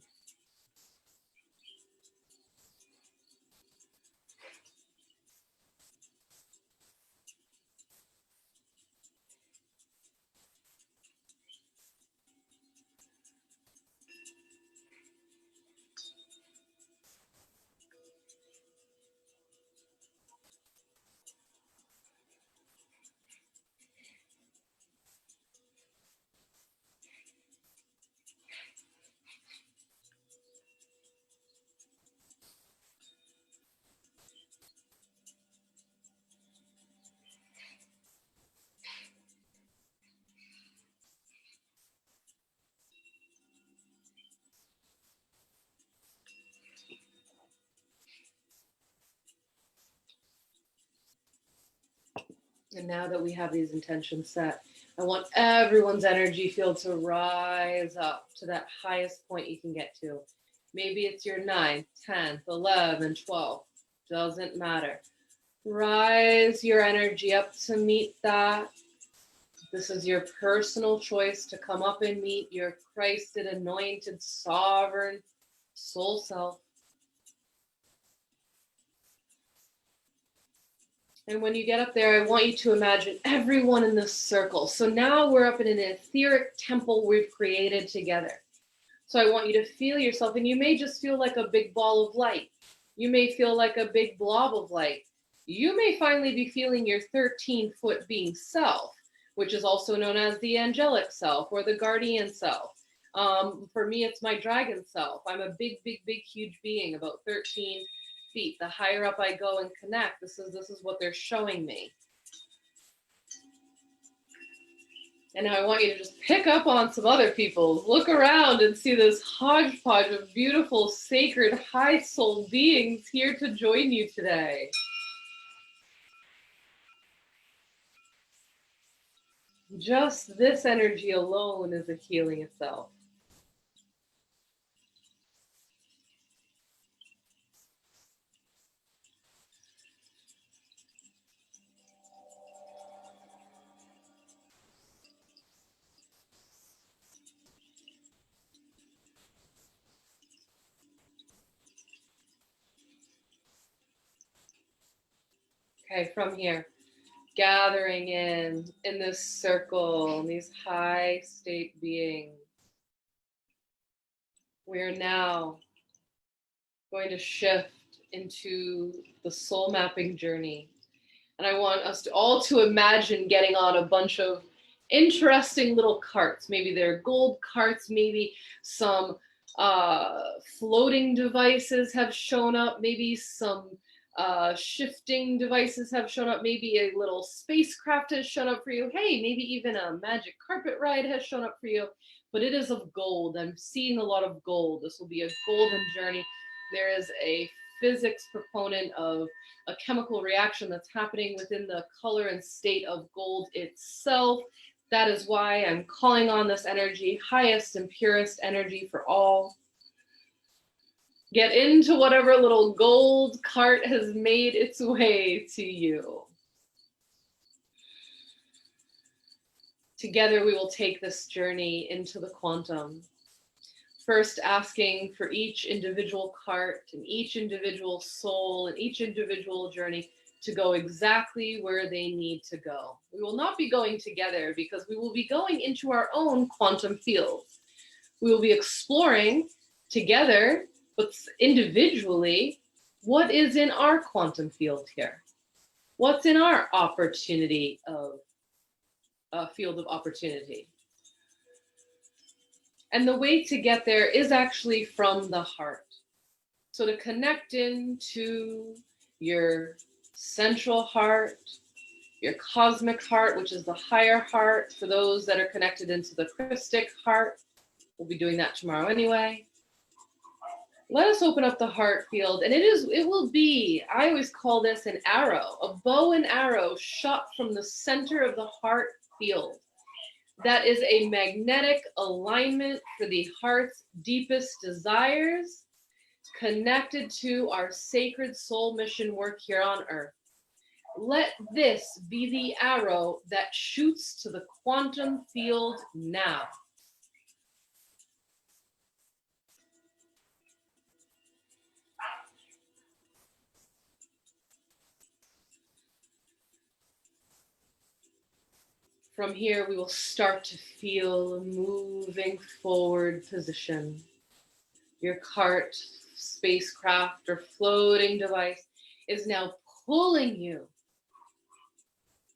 And now that we have these intentions set, I want everyone's energy field to rise up to that highest point you can get to. Maybe it's your 9th, 10th, 11th, 12th. Doesn't matter. Rise your energy up to meet that. This is your personal choice to come up and meet your Christed, anointed, sovereign soul self. And when you get up there, I want you to imagine everyone in this circle. So now we're up in an etheric temple we've created together. So I want you to feel yourself, and you may just feel like a big ball of light. You may feel like a big blob of light. You may finally be feeling your 13-foot being self, which is also known as the angelic self or the guardian self. For me, it's my dragon self. I'm a big, huge being, about 13 feet. The higher up I go and connect, this is what they're showing me. And now I want you to just pick up on some other people. Look around and see this hodgepodge of beautiful, sacred, high soul beings here to join you today. Just this energy alone is a healing itself. Okay, from here, gathering in this circle, these high state beings, we are now going to shift into the soul mapping journey. And I want us to all to imagine getting on a bunch of interesting little carts. Maybe they're gold carts, maybe some floating devices have shown up, maybe some shifting devices have shown up, maybe a little spacecraft has shown up for you. Hey, maybe even a magic carpet ride has shown up for you, but it is of gold. I'm seeing a lot of gold. This will be a golden journey. There is a physics proponent of a chemical reaction that's happening within the color and state of gold itself. That is why I'm calling on this energy, highest and purest energy for all. Get into whatever little gold cart has made its way to you. Together we will take this journey into the quantum. First asking for each individual cart and each individual soul and each individual journey to go exactly where they need to go. We will not be going together because we will be going into our own quantum field. We will be exploring together, but individually, what is in our quantum field here? What's in our opportunity of field of opportunity? And the way to get there is actually from the heart. So to connect into your central heart, your cosmic heart, which is the higher heart. For those that are connected into the Christic heart, we'll be doing that tomorrow anyway. Let us open up the heart field, and it will be, I always call this an arrow, a bow and arrow shot from the center of the heart field. That is a magnetic alignment for the heart's deepest desires, connected to our sacred soul mission work here on earth. Let this be the arrow that shoots to the quantum field now. From here, we will start to feel a moving forward position. Your cart, spacecraft, or floating device is now pulling you.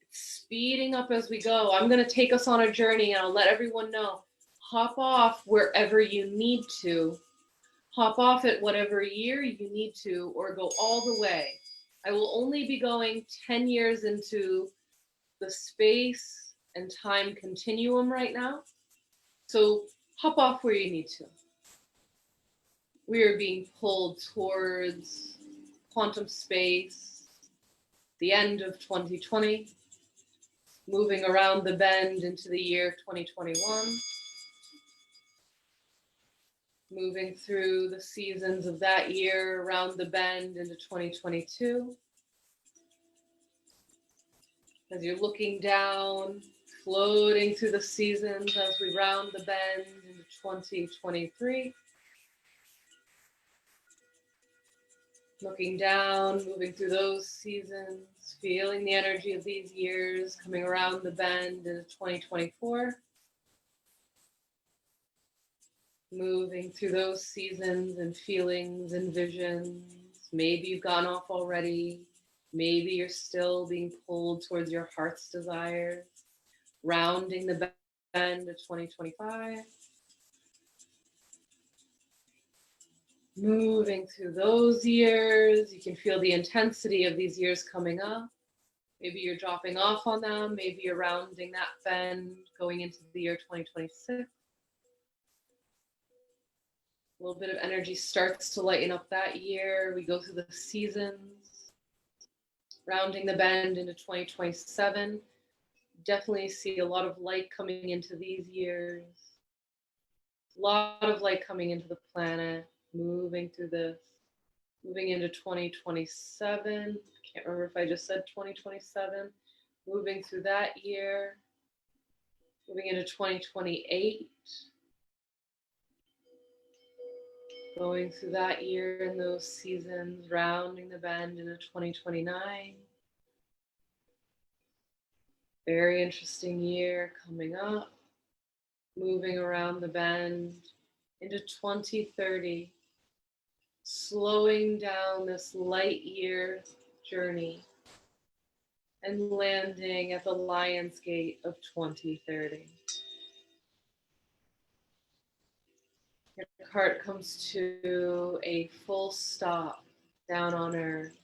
It's speeding up as we go. I'm going to take us on a journey, and I'll let everyone know. Hop off wherever you need to. Hop off at whatever year you need to, or go all the way. I will only be going 10 years into the space and time continuum right now. So hop off where you need to. We are being pulled towards quantum space, the end of 2020, moving around the bend into the year 2021, moving through the seasons of that year around the bend into 2022. As you're looking down, floating through the seasons as we round the bend into 2023. Looking down, moving through those seasons, feeling the energy of these years, coming around the bend into 2024. Moving through those seasons and feelings and visions. Maybe you've gone off already. Maybe you're still being pulled towards your heart's desires. Rounding the bend to 2025. Moving through those years. You can feel the intensity of these years coming up. Maybe you're dropping off on them. Maybe you're rounding that bend going into the year 2026. A little bit of energy starts to lighten up that year. We go through the seasons. Rounding the bend into 2027. Definitely see a lot of light coming into these years. A lot of light coming into the planet, moving through this, moving into 2027. Can't remember if I just said 2027. Moving through that year, moving into 2028. Going through that year and those seasons, rounding the bend into 2029. Very interesting year coming up, moving around the bend into 2030, slowing down this light year journey and landing at the Lion's Gate of 2030. Your heart comes to a full stop down on earth.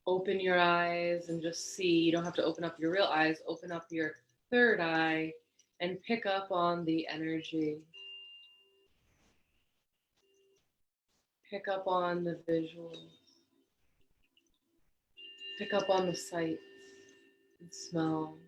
Open your eyes and just see. You don't have to open up your real eyes. Open up your third eye and pick up on the energy. Pick up on the visuals. Pick up on the sights and smells.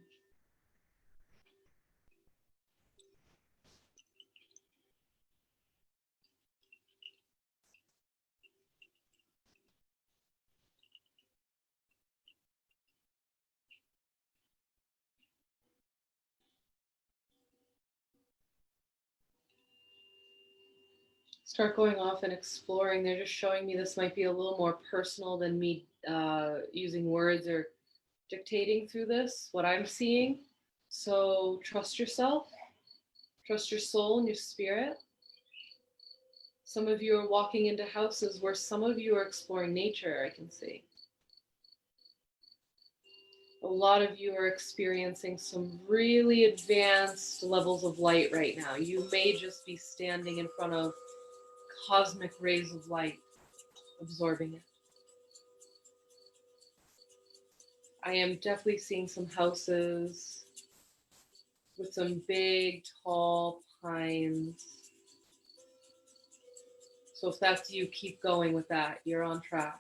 Start going off and exploring. They're just showing me this might be a little more personal than me using words or dictating through this, what I'm seeing. So trust yourself, trust your soul and your spirit. Some of you are walking into houses where some of you are exploring nature, I can see. A lot of you are experiencing some really advanced levels of light right now. You may just be standing in front of cosmic rays of light, absorbing it. I am definitely seeing some houses with some big, tall pines. So if that's you, keep going with that. You're on track.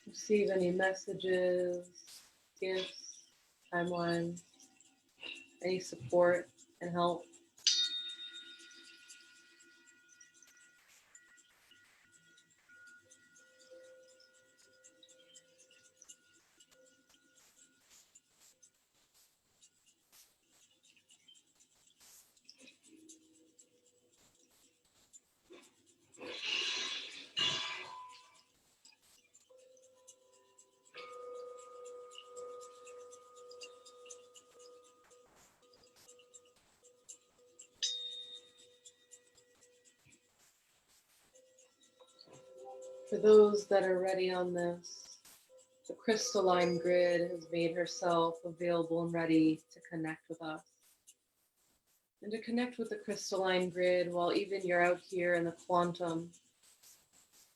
Receive any messages, gifts, timeline, any support and help. For those that are ready on this, the Crystalline grid has made herself available and ready to connect with us. And to connect with the Crystalline grid while even you're out here in the quantum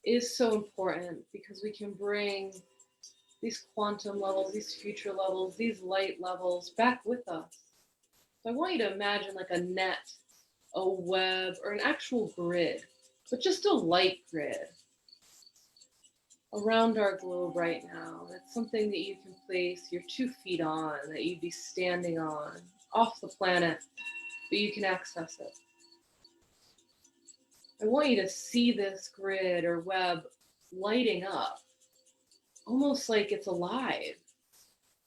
is so important because we can bring these quantum levels, these future levels, these light levels back with us. So I want you to imagine like a net, a web, or an actual grid, but just a light grid around our globe right now. It's something that you can place your 2 feet on, that you'd be standing on, off the planet, but you can access it. I want you to see this grid or web lighting up, almost like it's alive,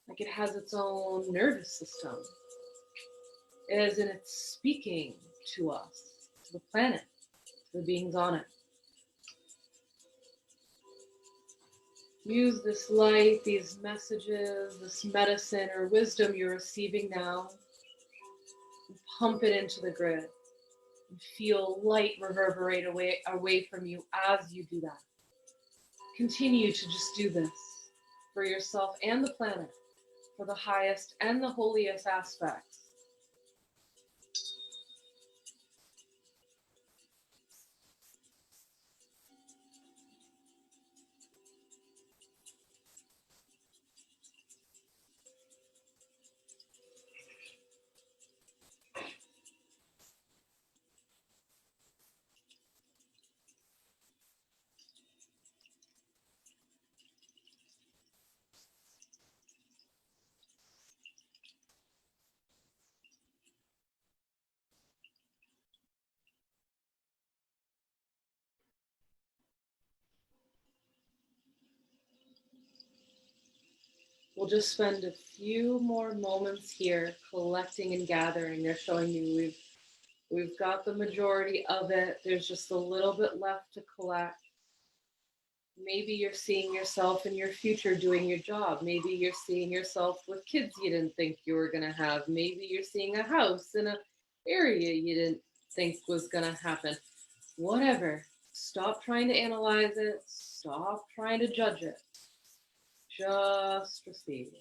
like it has its own nervous system, as in it's speaking to us, to the planet, to the beings on it. Use this light, these messages, this medicine or wisdom you're receiving now, and pump it into the grid. And feel light reverberate away from you as you do that. Continue to just do this for yourself and the planet, for the highest and the holiest aspects. We'll just spend a few more moments here collecting and gathering. They're showing me we've got the majority of it. There's just a little bit left to collect. Maybe you're seeing yourself in your future doing your job. Maybe you're seeing yourself with kids you didn't think you were going to have. Maybe you're seeing a house in an area you didn't think was going to happen. Whatever. Stop trying to analyze it. Stop trying to judge it. Just receive.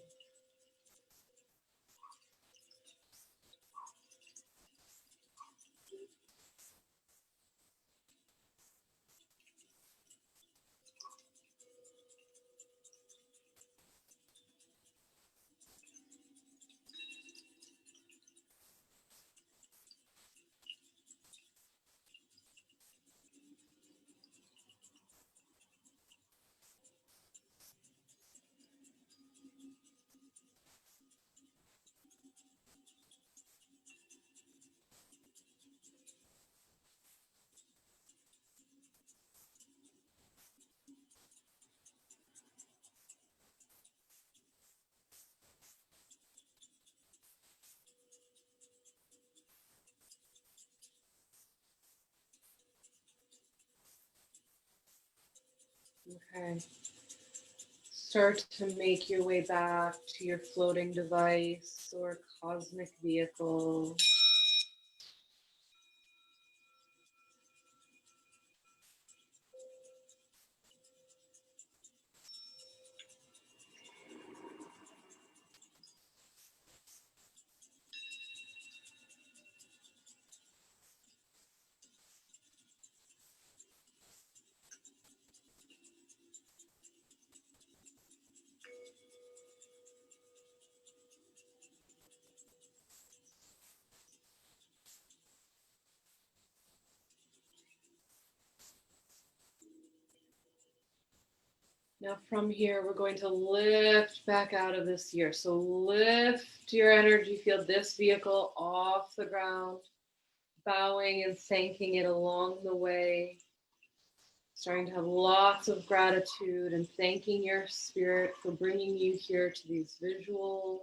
Okay. Start to make your way back to your floating device or cosmic vehicle. Now from here, we're going to lift back out of this year. So lift your energy field, this vehicle off the ground, bowing and thanking it along the way. Starting to have lots of gratitude and thanking your spirit for bringing you here to these visuals,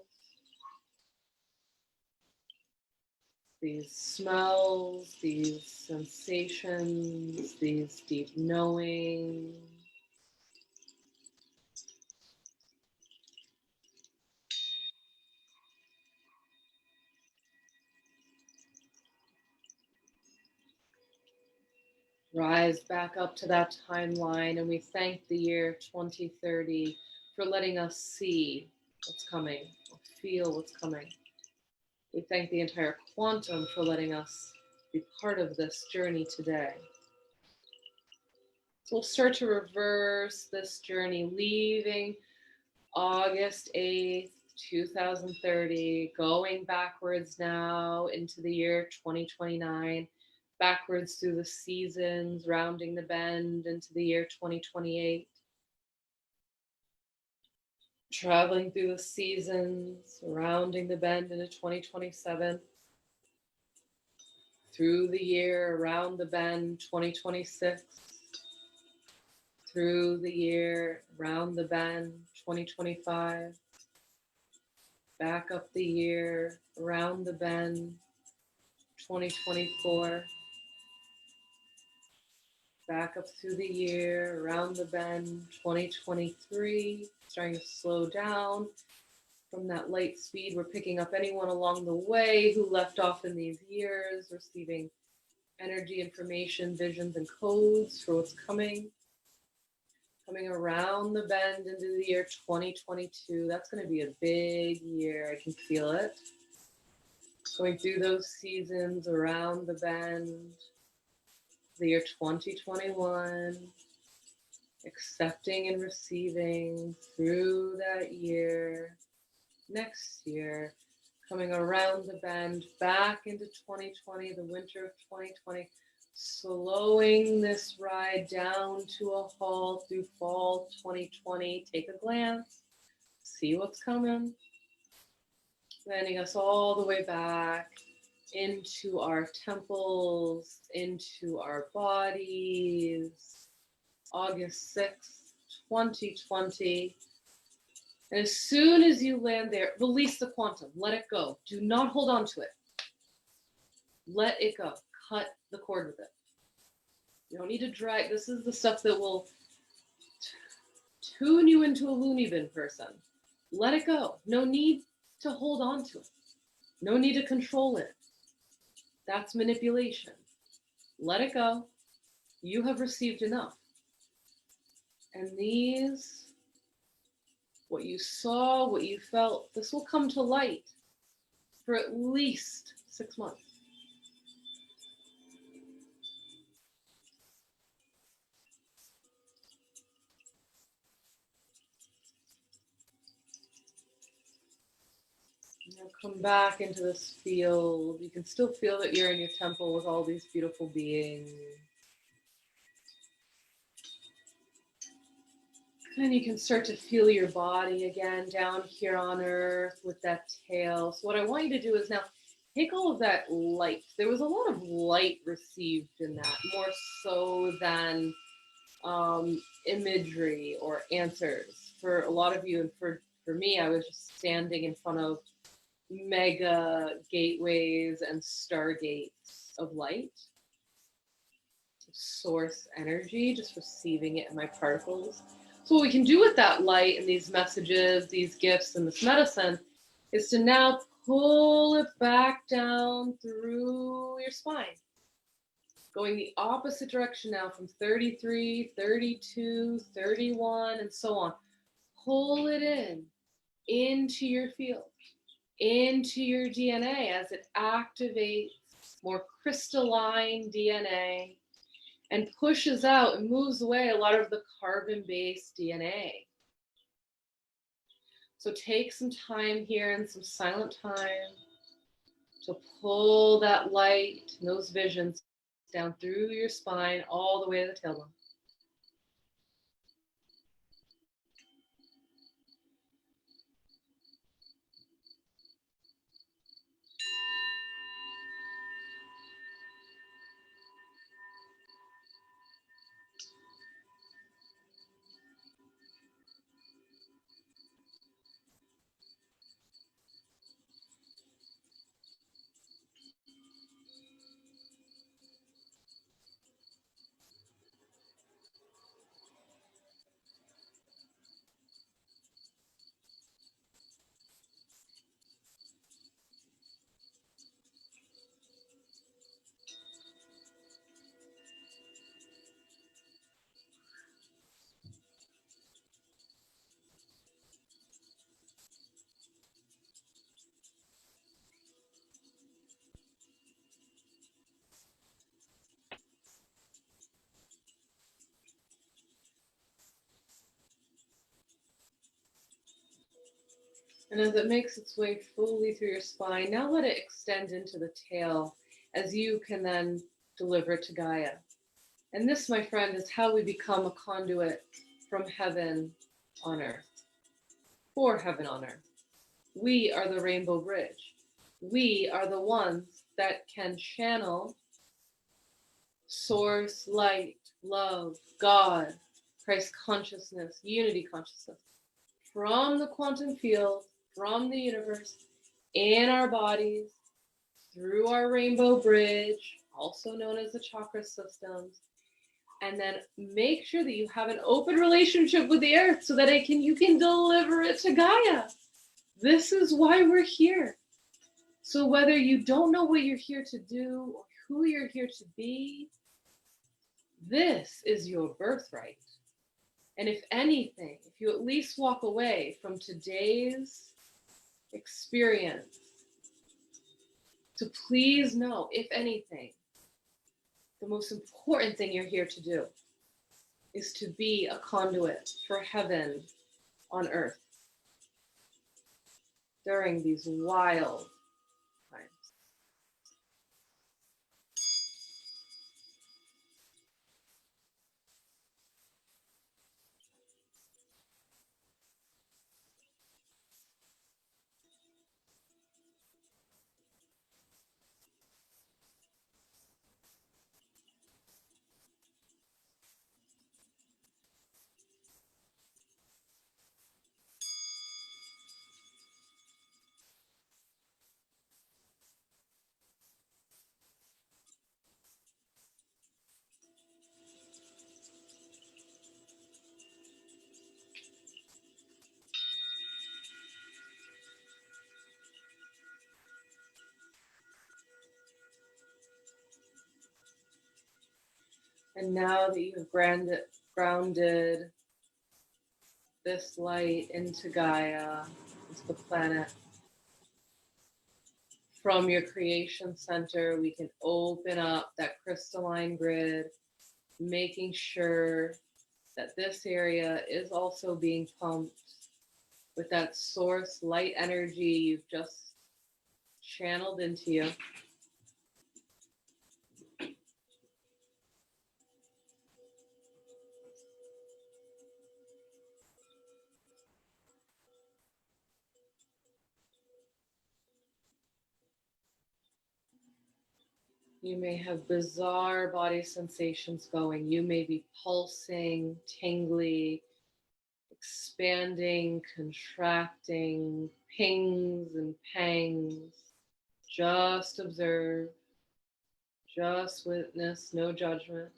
these smells, these sensations, these deep knowing. Rise back up to that timeline, and we thank the year 2030 for letting us see what's coming, or feel what's coming. We thank the entire quantum for letting us be part of this journey today. So we'll start to reverse this journey, leaving August 8th, 2030, going backwards now into the year 2029, backwards through the seasons, rounding the bend into the year 2028. Traveling through the seasons, rounding the bend into 2027. Through the year, around the bend, 2026. Through the year, around the bend, 2025. Back up the year, around the bend, 2024. Back up through the year, around the bend, 2023. Starting to slow down from that light speed. We're picking up anyone along the way who left off in these years, receiving energy, information, visions, and codes for what's coming. Coming around the bend into the year 2022. That's going to be a big year. I can feel it. Going through those seasons around the bend. The year 2021. Accepting and receiving through that year. Next year. Coming around the bend back into 2020, the winter of 2020. Slowing this ride down to a halt through fall 2020. Take a glance, see what's coming. Landing us all the way back into our temples, into our bodies. August 6th, 2020. And as soon as you land there, release the quantum. Let it go. Do not hold on to it. Let it go. Cut the cord with it. You don't need to drag. This is the stuff that will tune you into a loony bin person. Let it go. No need to hold on to it. No need to control it. That's manipulation. Let it go. You have received enough. And these, what you saw, what you felt, this will come to light for at least 6 months. Now come back into this field. You can still feel that you're in your temple with all these beautiful beings. And you can start to feel your body again down here on earth with that tail. So what I want you to do is now take all of that light. There was a lot of light received in that, more so than imagery or answers. For a lot of you, and for me, I was just standing in front of mega gateways and stargates of light. source energy, just receiving it in my particles. So what we can do with that light and these messages, these gifts, and this medicine is to now pull it back down through your spine, going the opposite direction now from 33, 32, 31, and so on. Pull it in into your field, into your DNA as it activates more crystalline DNA and pushes out and moves away a lot of the carbon-based DNA. So take some time here and some silent time to pull that light and those visions down through your spine all the way to the tailbone. And as it makes its way fully through your spine, now let it extend into the tail as you can then deliver it to Gaia. And this, my friend, is how we become a conduit from heaven on earth, for heaven on earth. We are the rainbow bridge. We are the ones that can channel source, light, love, God, Christ consciousness, unity consciousness from the quantum field, from the universe, in our bodies, through our rainbow bridge, also known as the chakra systems, and then make sure that you have an open relationship with the earth so that you can deliver it to Gaia. This is why we're here. So whether you don't know what you're here to do or who you're here to be, this is your birthright. And if anything, if you at least walk away from today's experience, to please know, if anything, the most important thing you're here to do is to be a conduit for heaven on earth during these wild times. And now that you have grounded this light into Gaia, into the planet, from your creation center, we can open up that crystalline grid, making sure that this area is also being pumped with that source light energy you've just channeled into you. You may have bizarre body sensations going. You may be pulsing, tingly, expanding, contracting, pings and pangs. Just observe, just witness, no judgment.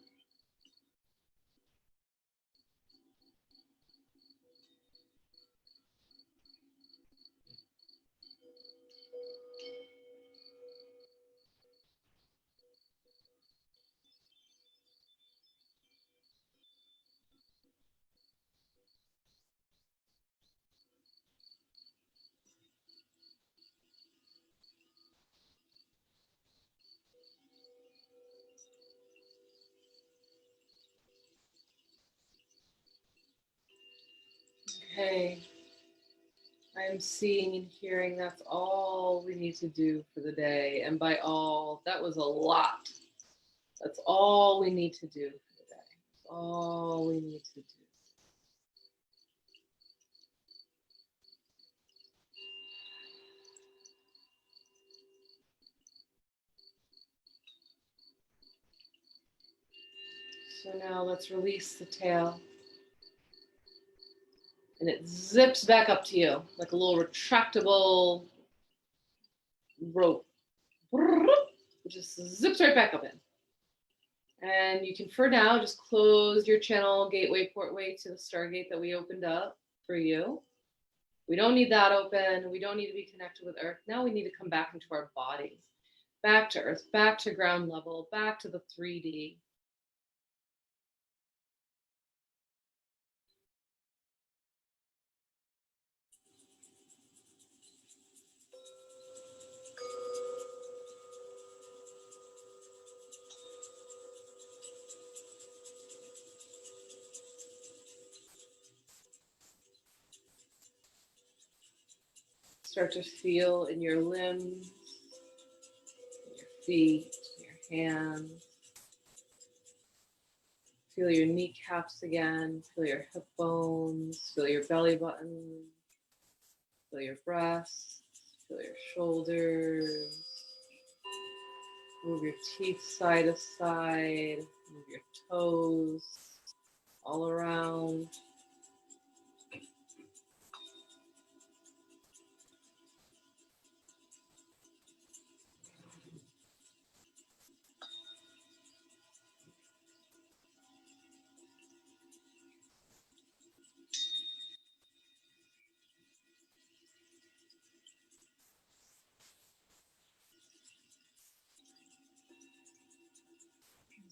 Okay. I am seeing and hearing that's all we need to do for the day. And by all, that was a lot. That's all we need to do for the day. That's all we need to do. So now let's release the tail. And it zips back up to you like a little retractable rope. It just zips right back up in. And you can, for now, just close your channel gateway portway to the Stargate that we opened up for you. We don't need that open. We don't need to be connected with Earth. Now we need to come back into our bodies, back to Earth, back to ground level, back to the 3D. Start to feel in your limbs, your feet, your hands. Feel your kneecaps again. Feel your hip bones. Feel your belly button. Feel your breasts. Feel your shoulders. Move your teeth side to side. Move your toes all around.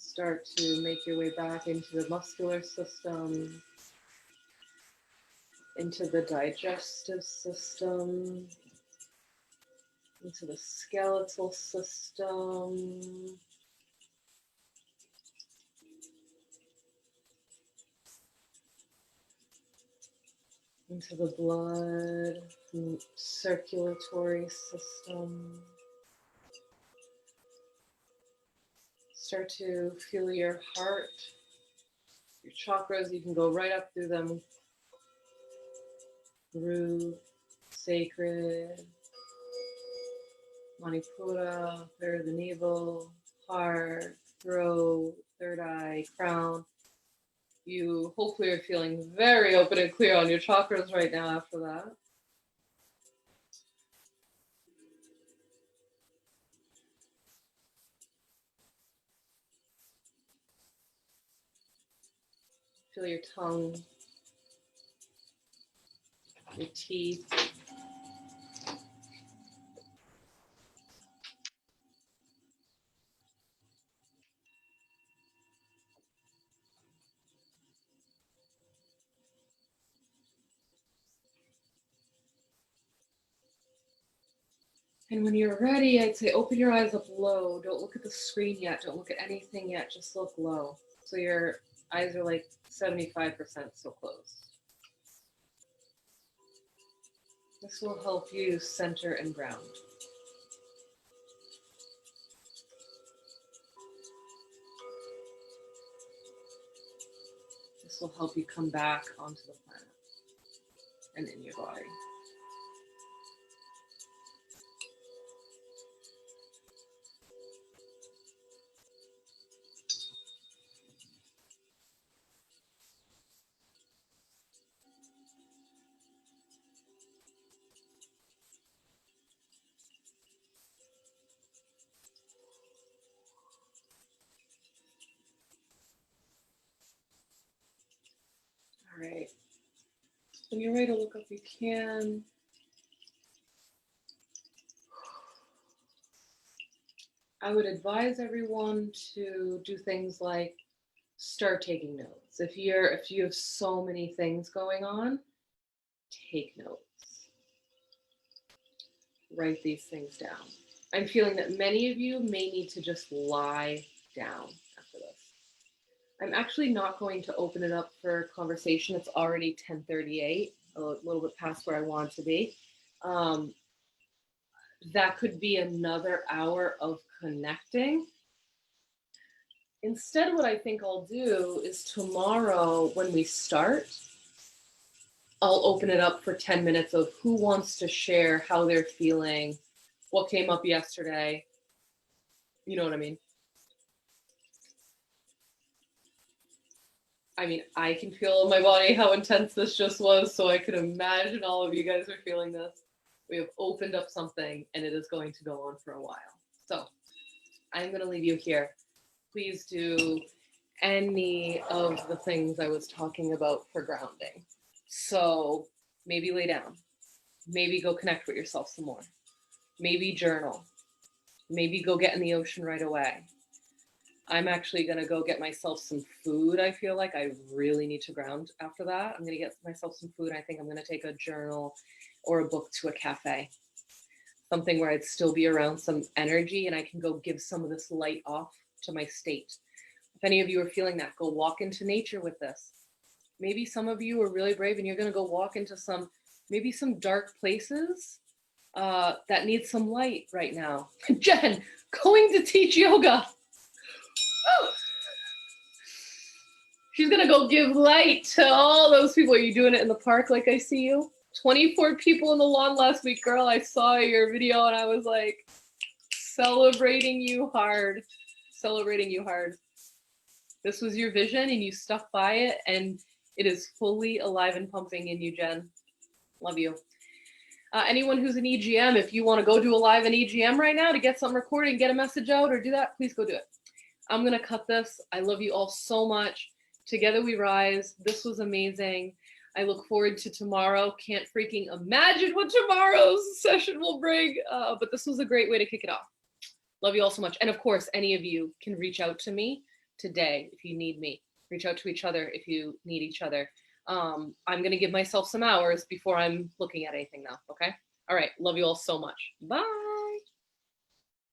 Start to make your way back into the muscular system, into the digestive system, into the skeletal system, into the blood, circulatory system. Start to feel your heart, your chakras. You can go right up through them. Root, sacred, Manipura, third of the navel, heart, throat, third eye, crown. You hopefully are feeling very open and clear on your chakras right now after that. Feel your tongue, your teeth. And when you're ready, I'd say open your eyes up low. Don't look at the screen yet. Don't look at anything yet. Just look low. So your eyes are like 75% still closed. This will help you center and ground. This will help you come back onto the planet and in your body. All right. When you're ready to look up, you can. I would advise everyone to do things like start taking notes. If you have so many things going on, take notes. Write these things down. I'm feeling that many of you may need to just lie down after this. I'm actually not going to open it up for conversation. It's already 10:38. a little bit past where I want to be. That could be another hour of connecting. Instead, what I think I'll do is tomorrow when we start, I'll open it up for 10 minutes of who wants to share how they're feeling, what came up yesterday. You know what I mean? I mean, I can feel in my body how intense this just was, so I can imagine all of you guys are feeling this. We have opened up something, and it is going to go on for a while. So I'm going to leave you here. Please do any of the things I was talking about for grounding. So maybe lay down. Maybe go connect with yourself some more. Maybe journal. Maybe go get in the ocean right away. I'm actually going to go get myself some food. I feel like I really need to ground after that. I'm going to get myself some food. I think I'm going to take a journal or a book to a cafe. Something where I'd still be around some energy and I can go give some of this light off to my state. If any of you are feeling that, go walk into nature with this. Maybe some of you are really brave and you're going to go walk into maybe some dark places that need some light right now. Jen, going to teach yoga. She's gonna go give light to all those people. Are you doing it in the park like I see you? 24 people in the lawn last week, girl. I saw your video and I was like, celebrating you hard. Celebrating you hard. This was your vision and you stuck by it and it is fully alive and pumping in you, Jen. Love you. Anyone who's an EGM, if you want to go do a live in EGM right now to get something recorded and get a message out or do that, please go do it. I'm going to cut this. I love you all so much. Together we rise. This was amazing. I look forward to tomorrow. Can't freaking imagine what tomorrow's session will bring, but this was a great way to kick it off. Love you all so much. And of course, any of you can reach out to me today if you need me. Reach out to each other if you need each other. I'm going to give myself some hours before I'm looking at anything now, okay? All right. Love you all so much. Bye.